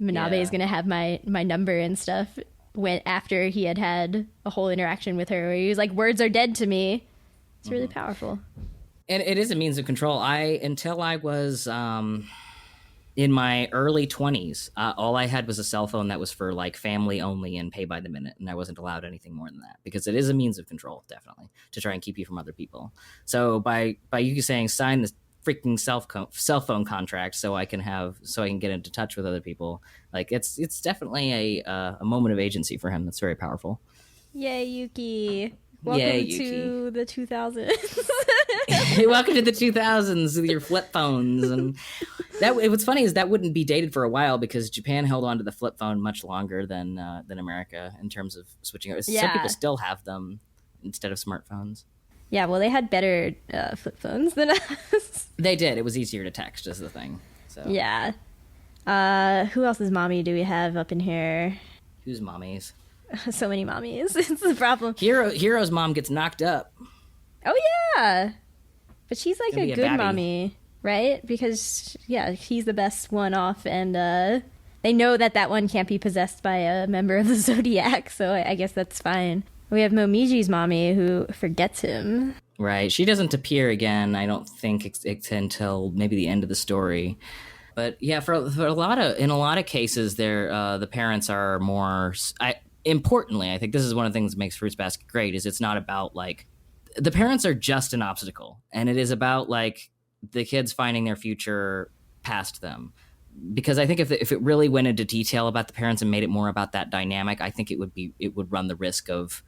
Manabe is going to have my number and stuff. After he had a whole interaction with her where he was like, words are dead to me. It's really powerful. And it is a means of control. Until I was In my early 20s, all I had was a cell phone that was for like family only and pay by the minute, and I wasn't allowed anything more than that because it is a means of control, definitely, to try and keep you from other people. So by you saying sign this freaking cell phone contract so I can get into touch with other people, like it's definitely a moment of agency for him that's very powerful. Yay, Yuki! Welcome to the 2000s. Welcome to the 2000s with your flip phones. And what's funny is that wouldn't be dated for a while because Japan held on to the flip phone much longer than America in terms of switching over. Yeah. Some people still have them instead of smartphones. Yeah, well, they had better flip phones than us. They did. It was easier to text is the thing. So. Yeah. Who else's mommy do we have up in here? Whose mommies? So many mommies. It's the problem. Hero's mom gets knocked up. Oh, yeah. But she's like a good babby. mommy, right? Because, yeah, he's the best one off, and they know that one can't be possessed by a member of the Zodiac, so I guess that's fine. We have Momiji's mommy, who forgets him. Right. She doesn't appear again, I don't think, until maybe the end of the story. But, yeah, in a lot of cases, the parents are more... Importantly, I think this is one of the things that makes Fruits Basket great, is it's not about, like... The parents are just an obstacle, and it is about like the kids finding their future past them. Because I think if it really went into detail about the parents and made it more about that dynamic, I think it would run the risk of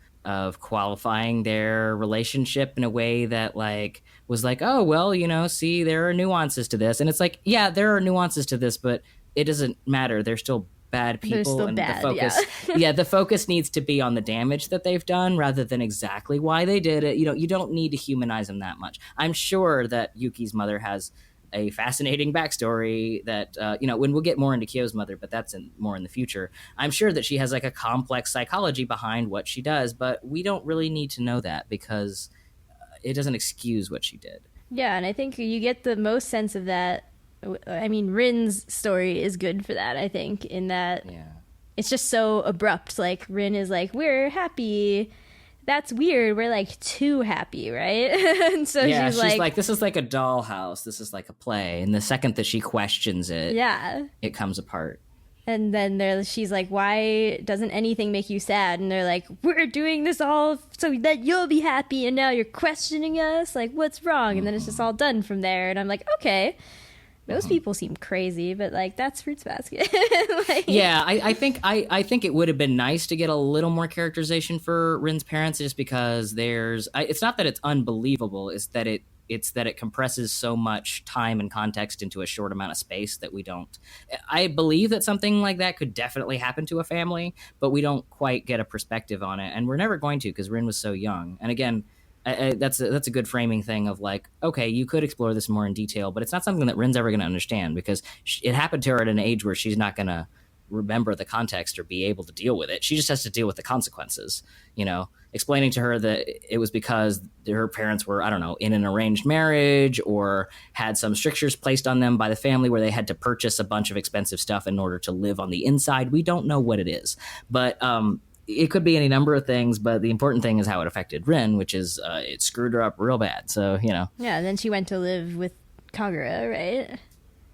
qualifying their relationship in a way that like was like, oh well, see, there are nuances to this, and it's like, yeah, there are nuances to this, but it doesn't matter. They're still bad people. They're still and bad, the focus the focus needs to be on the damage that they've done rather than exactly why they did it. You don't need to humanize them that much. I'm sure that Yuki's mother has a fascinating backstory that when we'll get more into Kyo's mother, but that's more in the future. I'm sure that she has like a complex psychology behind what she does, but we don't really need to know that because it doesn't excuse what she did. Yeah, and I think you get the most sense of that. I mean, Rin's story is good for that, I think, in that it's just so abrupt. Like, Rin is like, we're happy. That's weird. We're, like, too happy, right? And so she's like, this is like a dollhouse. This is like a play. And the second that she questions it, it comes apart. And then she's like, why doesn't anything make you sad? And they're like, we're doing this all so that you'll be happy, and now you're questioning us? Like, what's wrong? And then it's just all done from there. And I'm like, okay. Those people seem crazy, but like that's Fruits Basket. Yeah, I think it would have been nice to get a little more characterization for Rin's parents, just because it's not that it's unbelievable, it's that it compresses so much time and context into a short amount of space that we don't. I believe that something like that could definitely happen to a family, but we don't quite get a perspective on it, and we're never going to because Rin was so young. And again, that's a good framing thing of like, okay, you could explore this more in detail, but it's not something that Rin's ever going to understand because it happened to her at an age where she's not going to remember the context or be able to deal with it. She just has to deal with the consequences, explaining to her that it was because her parents were, I don't know, in an arranged marriage or had some strictures placed on them by the family where they had to purchase a bunch of expensive stuff in order to live on the inside. We don't know what it is, but it could be any number of things, but the important thing is how it affected Rin, which is it screwed her up real bad. So, Yeah, and then she went to live with Kagura, right?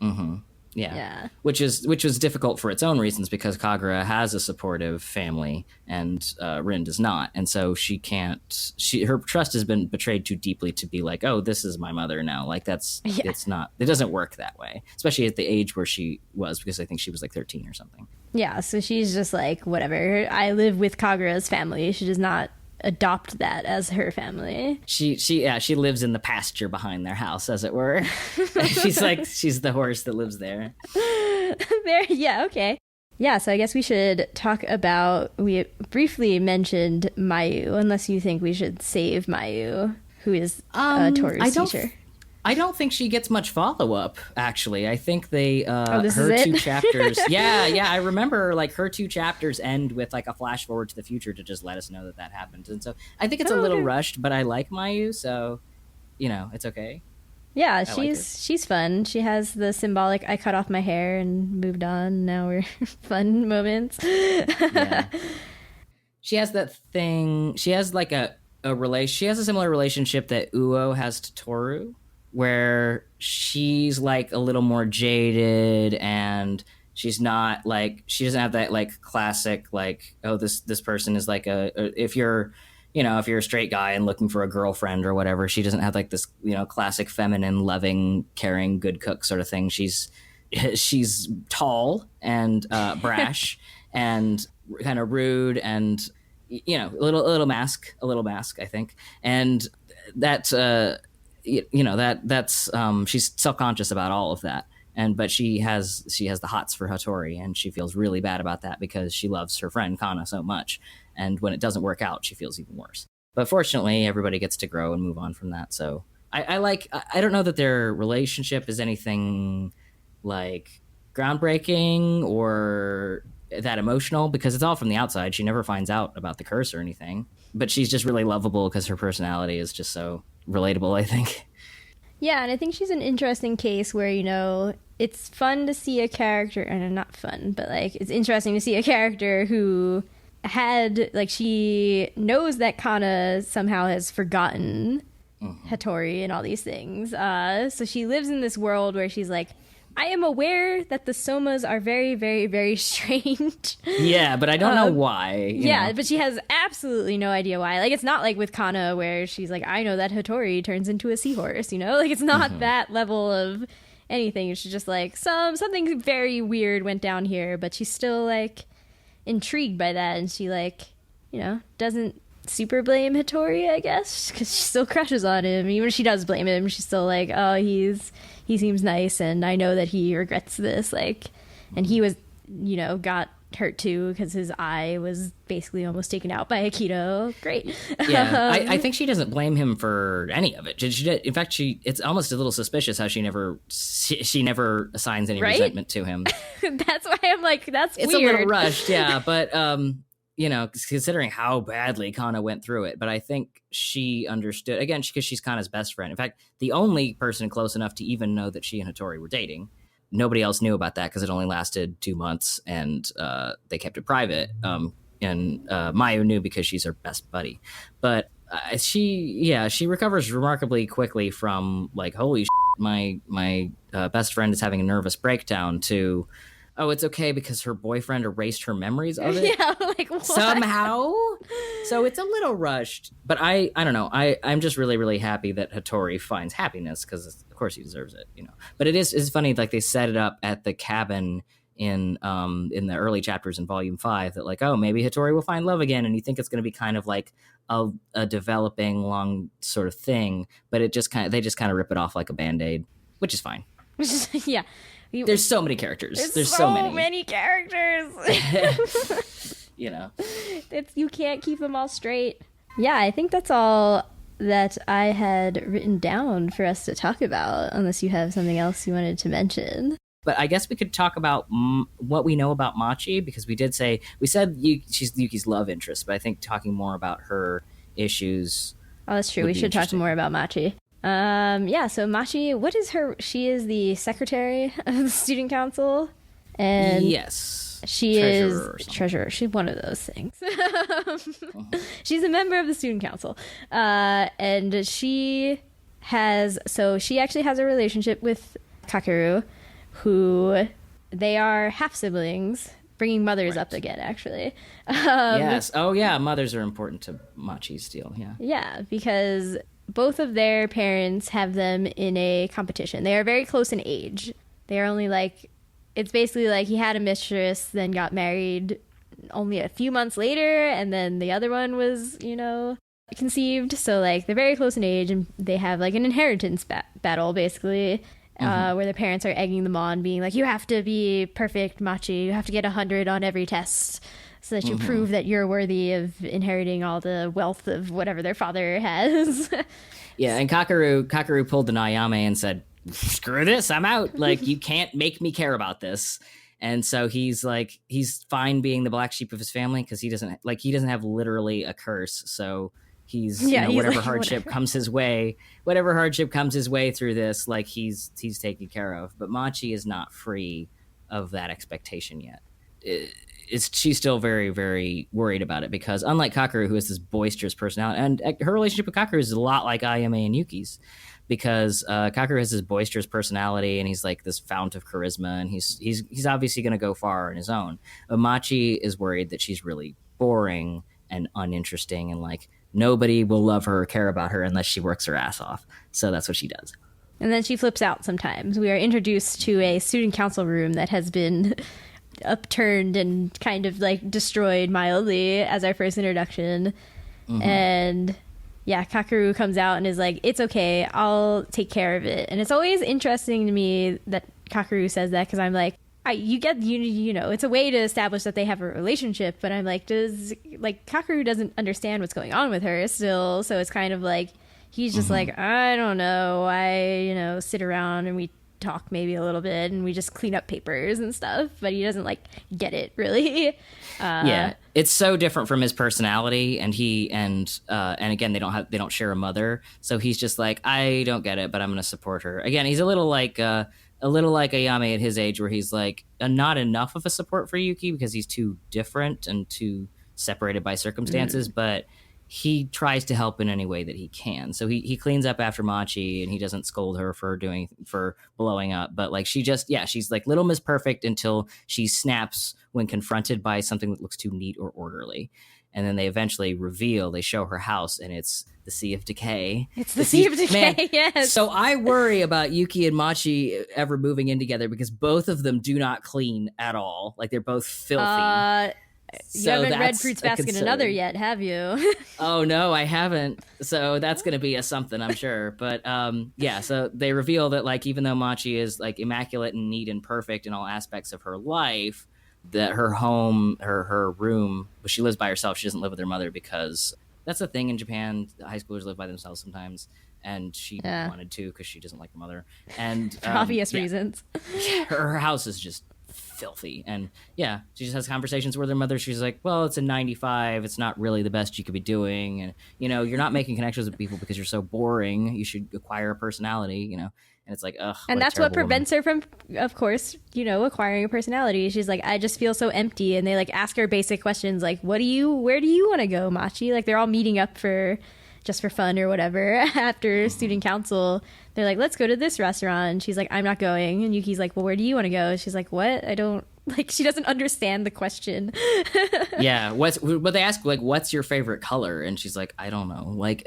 Mm-hmm. Yeah. Which was difficult for its own reasons because Kagura has a supportive family and Rin does not. And so her trust has been betrayed too deeply to be like, oh, this is my mother now. Like it doesn't work that way, especially at the age where she was, because I think she was like 13 or something. Yeah. So she's just like, whatever. I live with Kagura's family. She does not adopt that as her family. She lives in the pasture behind their house, as it were. she's the horse that lives there. Okay. Yeah, so I guess we should talk about, we briefly mentioned Mayu, unless you think we should save Mayu, who is Tohru's teacher. I don't think she gets much follow-up, actually. I think they, this her is it? 2 chapters... Yeah, I remember, like, her 2 chapters end with, like, a flash forward to the future to just let us know that happened. And so I think it's a little rushed, but I like Mayu, so, it's okay. Yeah, she's fun. She has the symbolic, I cut off my hair and moved on, now we're fun moments. Yeah. She has that thing... She has, like, she has a similar relationship that Uo has to Tohru. where she's like a little more jaded, and she's not like, she doesn't have that like classic like, oh, this person is like if you're, if you're a straight guy and looking for a girlfriend or whatever, she doesn't have like this, classic feminine, loving, caring, good cook sort of thing. She's tall and brash and kind of rude and a little mask, I think. And that that's she's self-conscious about all of that. But she has the hots for Hattori, and she feels really bad about that because she loves her friend Kana so much. And when it doesn't work out, she feels even worse. But fortunately, everybody gets to grow and move on from that. So I don't know that their relationship is anything like groundbreaking or that emotional, because it's all from the outside. She never finds out about the curse or anything. But she's just really lovable because her personality is just so relatable, I think. Yeah, and I think she's an interesting case where, it's fun to see a character, and not fun, but like it's interesting to see a character who had, like, she knows that Kana somehow has forgotten Hattori and all these things. So she lives in this world where she's like, I am aware that the Sohmas are very, very, very strange. Yeah, but I don't know why. You know? But she has absolutely no idea why. Like, it's not like with Kana where she's like, I know that Hattori turns into a seahorse, Like, it's not that level of anything. It's just like, something very weird went down here, but she's still, like, intrigued by that. And she, like, doesn't super blame Hattori, I guess, because she still crushes on him. Even if she does blame him, she's still like, oh, he seems nice, and I know that he regrets this, like, and he was, got hurt too because his eye was basically almost taken out by Akito. Great. Yeah, I think she doesn't blame him for any of it. In fact, it's almost a little suspicious how she never assigns any resentment to him. That's why I'm like, it's weird. It's a little rushed, yeah, but considering how badly Kana went through it. But I think she understood, again, because she's Kana's best friend. In fact, the only person close enough to even know that she and Hattori were dating. Nobody else knew about that because it only lasted 2 months, and they kept it private. And Mayu knew because she's her best buddy. But she recovers remarkably quickly from, like, holy shit, my best friend is having a nervous breakdown, to, oh, it's okay because her boyfriend erased her memories of it. Yeah, like, what? Somehow. So it's a little rushed. But I don't know. I'm just really, really happy that Hattori finds happiness, because of course he deserves it, But it's funny, like, they set it up at the cabin in the early chapters in Volume 5 that, like, oh, maybe Hattori will find love again, and you think it's going to be kind of like a developing long sort of thing, but they just kind of rip it off like a Band-Aid, which is fine. Yeah. There's so many characters. There's so many characters. You can't keep them all straight. Yeah, I think that's all that I had written down for us to talk about, unless you have something else you wanted to mention. But I guess we could talk about what we know about Machi, because we said she's Yuki's love interest, but I think talking more about her issues. Oh, that's true. We should talk more about Machi. So Machi, she is the secretary of the student council, and yes, she is treasurer. She's one of those things. She's a member of the student council, and she actually has a relationship with Kagura, who they are half siblings, bringing mothers up again, actually. Yes. Oh yeah, mothers are important to Machi's deal. Yeah. Yeah, because both of their parents have them in a competition. They are very close in age. They are only like, it's basically like he had a mistress, then got married only a few months later, and then the other one was, conceived. So, like, they're very close in age, and they have, like, an inheritance battle, basically, where their parents are egging them on, being like, you have to be perfect, Machi. You have to get 100 on every test, so that you prove that you're worthy of inheriting all the wealth of whatever their father has. Yeah, and Kagura pulled the Nayame and said, screw this, I'm out. Like, you can't make me care about this. And so he's fine being the black sheep of his family, because he doesn't have literally a curse. So he's whatever hardship comes his way through this, like, he's taken care of. But Machi is not free of that expectation yet. She's still very, very worried about it, because unlike Kagura, who has this boisterous personality, and her relationship with Kagura is a lot like Ayame and Yuki's, because Kagura has this boisterous personality, and he's like this fount of charisma, and he's obviously going to go far on his own. But Machi is worried that she's really boring and uninteresting, and like nobody will love her or care about her unless she works her ass off. So that's what she does. And then she flips out sometimes. We are introduced to a student council room that has been upturned and kind of like destroyed mildly as our first introduction. And yeah, Kagura comes out and is like, it's okay, I'll take care of it. And it's always interesting to me that Kagura says that, because I'm like, you know, it's a way to establish that they have a relationship, but I'm like, Kagura doesn't understand what's going on with her still, so it's kind of like, he's just like, I don't know, I sit around and we talk maybe a little bit and we just clean up papers and stuff, but he doesn't like get it really. Yeah, it's so different from his personality, and again, they don't share a mother, so he's just like, I don't get it, but I'm gonna support her. Again, he's a little like Ayame at his age, where he's like not enough of a support for Yuki because he's too different and too separated by circumstances, but he tries to help in any way that he can. So he cleans up after Machi, and he doesn't scold her for blowing up. But like she's like Little Miss Perfect until she snaps when confronted by something that looks too neat or orderly. And then they eventually they show her house, and it's the Sea of Decay. It's the Sea of Decay, man, yes. So I worry about Yuki and Machi ever moving in together, because both of them do not clean at all. Like, they're both filthy. You haven't read Fruits Basket and Another yet, have you? Oh, no, I haven't. So that's going to be a something, I'm sure. But yeah, so they reveal that, like, even though Machi is like immaculate and neat and perfect in all aspects of her life, that her home, her room, but she lives by herself. She doesn't live with her mother, because that's a thing in Japan. High schoolers live by themselves sometimes. And she wanted to, because she doesn't like her mother. And for obvious reasons. Her house is just filthy. And yeah, she just has conversations with her mother. She's like, well, it's a 95. It's not really the best you could be doing. And, you're not making connections with people because you're so boring. You should acquire a personality, And it's like, ugh. And that's what prevents her from, of course, acquiring a personality. She's like, I just feel so empty. And they like ask her basic questions like, where do you want to go, Machi? Like, they're all meeting up just for fun or whatever after student council. They're like, let's go to this restaurant. And she's like, I'm not going. And Yuki's like, well, where do you want to go? She's like, what? I don't, like, she doesn't understand the question. Yeah. But they ask, like, what's your favorite color? And she's like, I don't know. Like,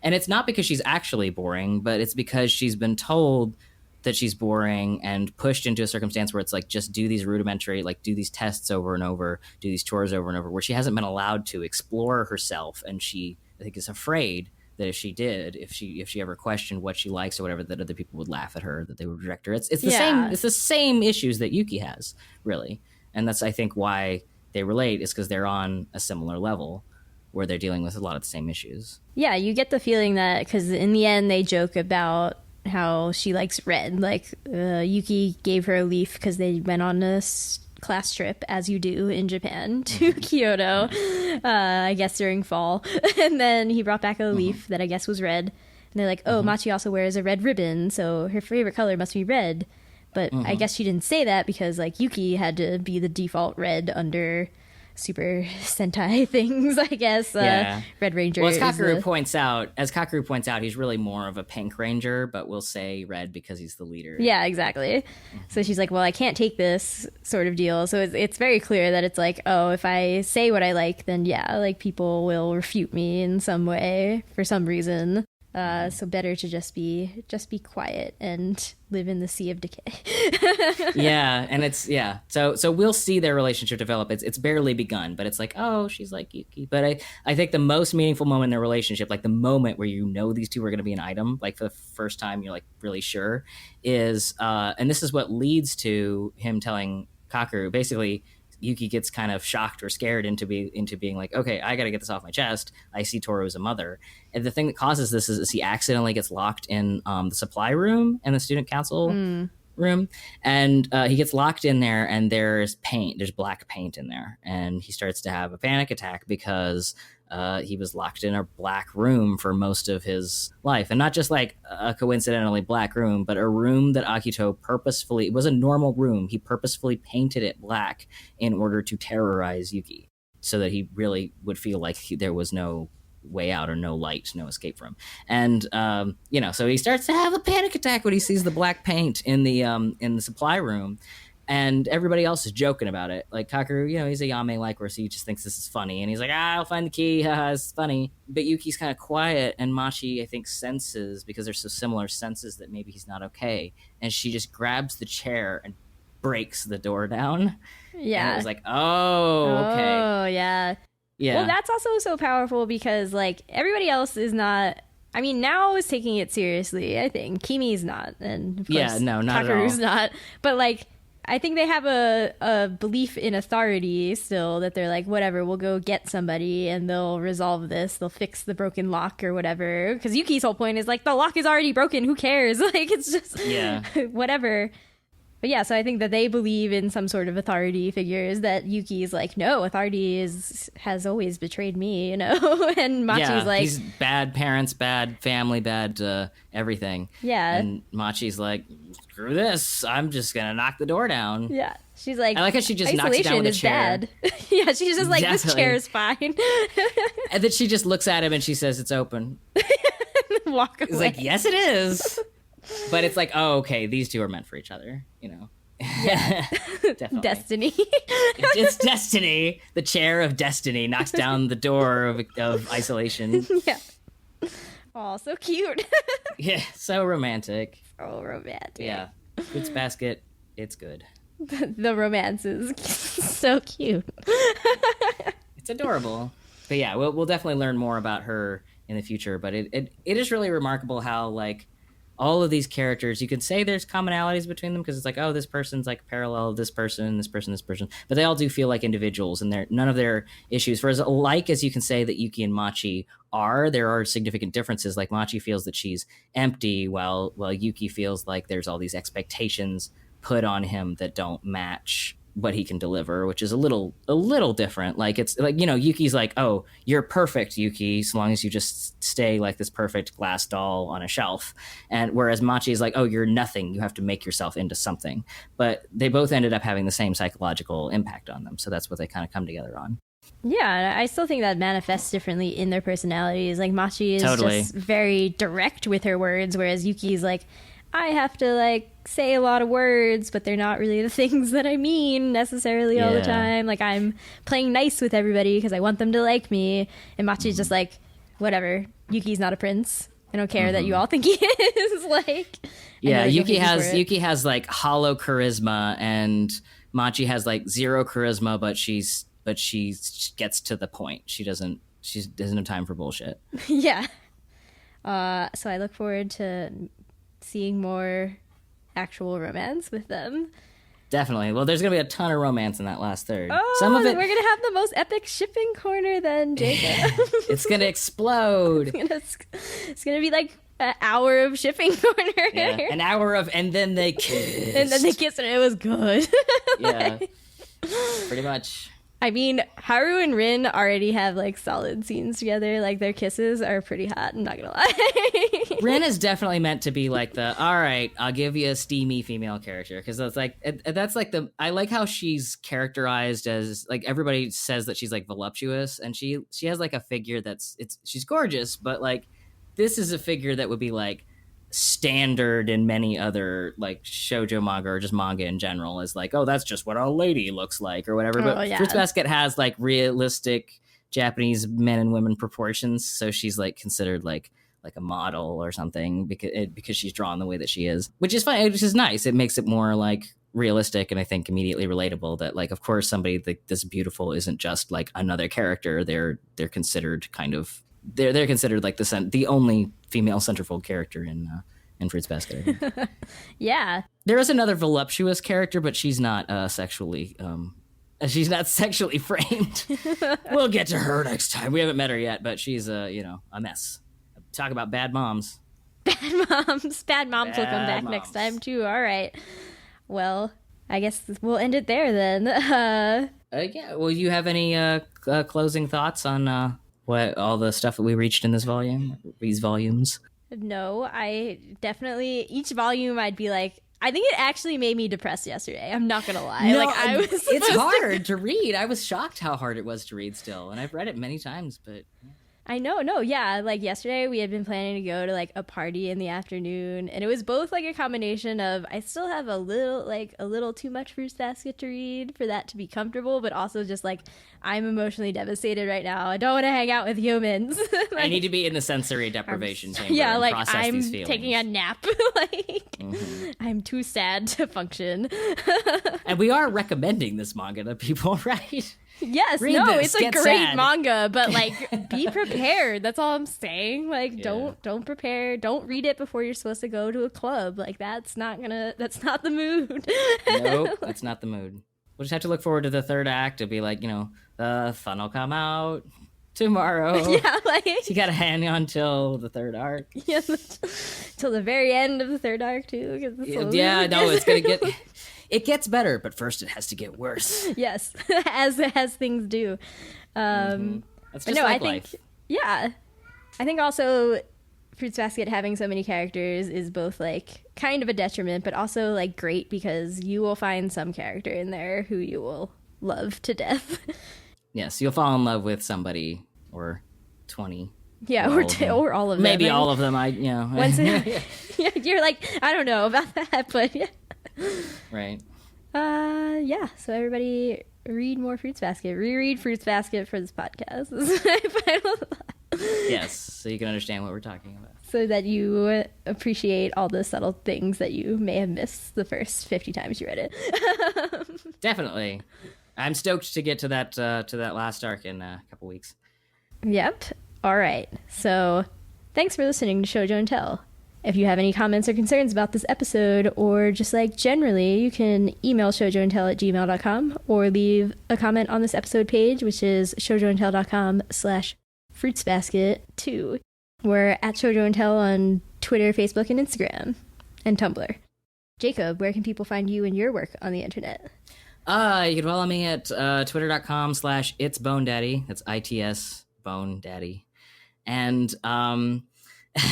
and it's not because she's actually boring, but it's because she's been told that she's boring and pushed into a circumstance where it's like, just do these rudimentary, like, do these tests over and over, do these chores over and over, where she hasn't been allowed to explore herself. And she, I think, is afraid that if she ever questioned what she likes or whatever, that other people would laugh at her, that they would reject her. It's the same issues that Yuki has, really. And that's, I think, why they relate, is because they're on a similar level where they're dealing with a lot of the same issues. Yeah, you get the feeling that, because in the end they joke about how she likes red. Like, Yuki gave her a leaf because they went on a class trip, as you do in Japan, to Kyoto, I guess during fall. And then he brought back a leaf that I guess was red. And they're like, oh, Machi also wears a red ribbon, so her favorite color must be red. But I guess she didn't say that because, like, Yuki had to be the default red under Super Sentai things, I guess. Red Ranger. Well, as Kagura points out, he's really more of a Pink Ranger, but we'll say red because he's the leader. Yeah, exactly. So she's like, well, I can't take this sort of deal. So it's very clear that it's like, oh, if I say what I like, then yeah, like, people will refute me in some way for some reason. So better to just be quiet and live in the Sea of Decay. Yeah, and so we'll see their relationship develop. It's barely begun, but it's like, oh, she's like Yuki. But I think the most meaningful moment in their relationship, like the moment where these two are going to be an item, like for the first time you're like really sure, is and this is what leads to him telling Kagura, basically, Yuki gets kind of shocked or scared into being like, okay, I got to get this off my chest. I see Tohru as a mother. And the thing that causes this is he accidentally gets locked in the supply room and the student council room. And he gets locked in there, and there's black paint in there. And he starts to have a panic attack because he was locked in a black room for most of his life. And not just like a coincidentally black room, but a room that Akito it was a normal room. He purposefully painted it black in order to terrorize Yuki, so that he really would feel like there was no way out or no light, no escape from. And so he starts to have a panic attack when he sees the black paint in the supply room. And everybody else is joking about it. Like Kagura, he's a Yame-like, where he just thinks this is funny. And he's like, I'll find the key. It's funny. But Yuki's kind of quiet. And Machi, I think, senses, because they're so similar, senses that maybe he's not okay. And she just grabs the chair and breaks the door down. Yeah. And it was like, oh, okay. Oh, yeah. Yeah. Well, that's also so powerful because, like, everybody else is not... I mean, Nao is taking it seriously, I think. Kimi's not. And, of course, not Kakeru's at all. not. But, like... I think they have a belief in authority still, that they're like, whatever, we'll go get somebody and they'll resolve this. They'll fix the broken lock or whatever. Because Yuki's whole point is like, the lock is already broken. Who cares? Like, it's just whatever. But yeah, so I think that they believe in some sort of authority figures that Yuki's like, no, authority has always betrayed me, And Machi's like... he's bad parents, bad family, bad everything. Yeah. And Machi's like, screw this. I'm just going to knock the door down. Yeah. She's like... I like how she just knocks it down with a chair. Bad. Yeah, she's just like, This chair is fine. And then she just looks at him and she says, it's open. Walk away. He's like, yes, it is. But it's like, oh, okay, these two are meant for each other, Yeah. Definitely. Destiny. It's destiny. The chair of destiny knocks down the door of isolation. Yeah. Oh, so cute. Yeah, so romantic. So romantic. Yeah. Fruits Basket, it's good. The romance is so cute. It's adorable. But yeah, we'll definitely learn more about her in the future. But it is really remarkable how, like, all of these characters, you could say there's commonalities between them because it's like, oh, this person's like parallel, this person, this person, this person. But they all do feel like individuals, and none of their issues. For as alike as you can say that Yuki and Machi are, there are significant differences. Like Machi feels that she's empty, while Yuki feels like there's all these expectations put on him that don't match what he can deliver, which is a little different. Like, it's like, Yuki's like, oh, you're perfect, Yuki, so long as you just stay like this perfect glass doll on a shelf. And whereas Machi is like, oh, you're nothing, you have to make yourself into something. But they both ended up having the same psychological impact on them, so that's what they kind of come together on. Yeah, I still think that manifests differently in their personalities. Like, Machi is just very direct with her words, whereas Yuki's like, I have to, like, say a lot of words, but they're not really the things that I mean necessarily all the time. Like, I'm playing nice with everybody because I want them to like me. And Machi's just like, whatever, Yuki's not a prince. I don't care that you all think he is. Like, yeah, Yuki has like hollow charisma, and Machi has like zero charisma, but she gets to the point. She doesn't have time for bullshit. Yeah. So I look forward to seeing more actual romance with them. Definitely. Well, there's going to be a ton of romance in that last third. Oh, some of it, we're going to have the most epic shipping corner then, Jacob. It's going to explode. It's going to be like an hour of shipping corner. Yeah, an hour of, and then they kissed. And it was good. Yeah, pretty much. I mean, Haru and Rin already have, like, solid scenes together. Like, their kisses are pretty hot, I'm not gonna lie. Rin is definitely meant to be, like, all right, I'll give you a steamy female character. Because that's like, I like how she's characterized as, like, everybody says that she's, like, voluptuous. And she has, like, a figure she's gorgeous. But, like, this is a figure that would be, like, standard in many other like shoujo manga or just manga in general is like, oh, that's just what a lady looks like or whatever. But Fruits Basket has like realistic Japanese men and women proportions, so she's like considered like a model or something because she's drawn the way that she is, which is fine, which is nice. It makes it more like realistic and I think immediately relatable that like, of course, somebody like this beautiful isn't just like another character. They're considered kind of they're considered like the only female centerfold character in Fruits Basket. Yeah. There is another voluptuous character, but she's not sexually framed. We'll get to her next time. We haven't met her yet, but she's a mess. Talk about bad moms. Bad moms will come back next time too. All right. Well, I guess we'll end it there then. Yeah. Well, you have any closing thoughts on what all the stuff that we reached in these volumes? No, I definitely, each volume I'd be like, I think it actually made me depressed yesterday. I'm not gonna lie. No, it's hard to read. I was shocked how hard it was to read still, and I've read it many times, but I know, no, yeah. Like yesterday, we had been planning to go to like a party in the afternoon, and it was both like a combination of I still have a little too much Fruits Basket to read for that to be comfortable, but also just like I'm emotionally devastated right now. I don't want to hang out with humans. Like, I need to be in the sensory deprivation chamber. Yeah, and like process I'm these feelings. taking a nap. Like I'm too sad to function. And we are recommending this manga to people, right? Yes, Read no, this, it's a get great sad. manga, but like be prepared. That's all I'm saying. Like don't prepare. Don't read it before you're supposed to go to a club. Like that's not the mood. Nope, that's not the mood. We'll just have to look forward to the third act to be like, the fun will come out tomorrow. Yeah, like You gotta hang on till the third arc. yeah, till the very end of the third arc too. 'Cause it's Yeah, no, it's gonna get it gets better, but first it has to get worse. Yes, as things do. That's just No, like I think life. yeah. I think also Fruits Basket having so many characters is both like kind of a detriment, but also like great because you will find some character in there who you will love to death. Yes, you'll fall in love with somebody or 20. Yeah, or all of them. Maybe I mean, all of them. Once you're like, I don't know about that, but yeah. Right. Yeah. So everybody read more Fruits Basket. Reread Fruits Basket for this podcast. This is my final thought. Yes, so you can understand what we're talking about. So that you appreciate all the subtle things that you may have missed the first 50 times you read it. Definitely. I'm stoked to get to that last arc in a couple weeks. Yep. All right. So thanks for listening to Shojo Tell. If you have any comments or concerns about this episode, or just like generally, you can email shoujoandtell@gmail.com or leave a comment on this episode page, which is shoujoandtell.com/fruitsbasket2. We're at Shojo and Tell on Twitter, Facebook, and Instagram, and Tumblr. Jacob, where can people find you and your work on the internet? You can follow me at twitter.com/itsbonedaddy. That's ITS Bone Daddy. And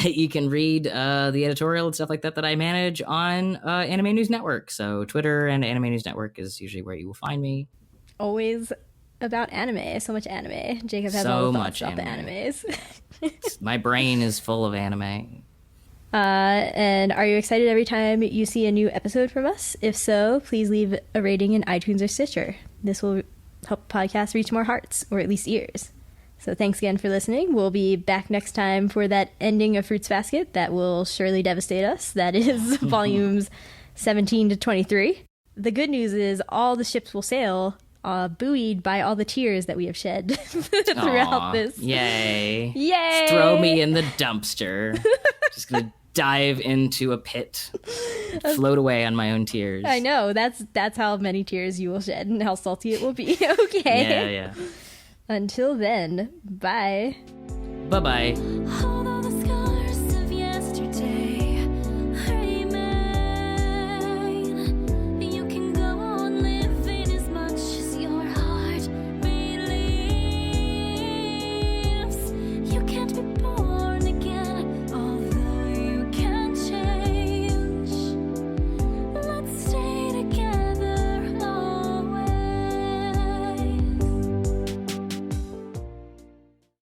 you can read the editorial and stuff like that I manage on Anime News Network. So Twitter and Anime News Network is usually where you will find me. Always about anime. So much anime. Jacob has So all the much thoughts about the anime. animes. My brain is full of anime. And are you excited every time you see a new episode from us? If so, please leave a rating in iTunes or Stitcher. This will help the podcast reach more hearts, or at least ears. So thanks again for listening. We'll be back next time for that ending of Fruits Basket that will surely devastate us. That is volumes 17 to 23. The good news is all the ships will sail, buoyed by all the tears that we have shed throughout this. Yay. Yay! Just throw me in the dumpster. Just gonna dive into a pit, float away on my own tears. I know. That's how many tears you will shed and how salty it will be. Okay. Yeah. Until then, bye. Bye-bye.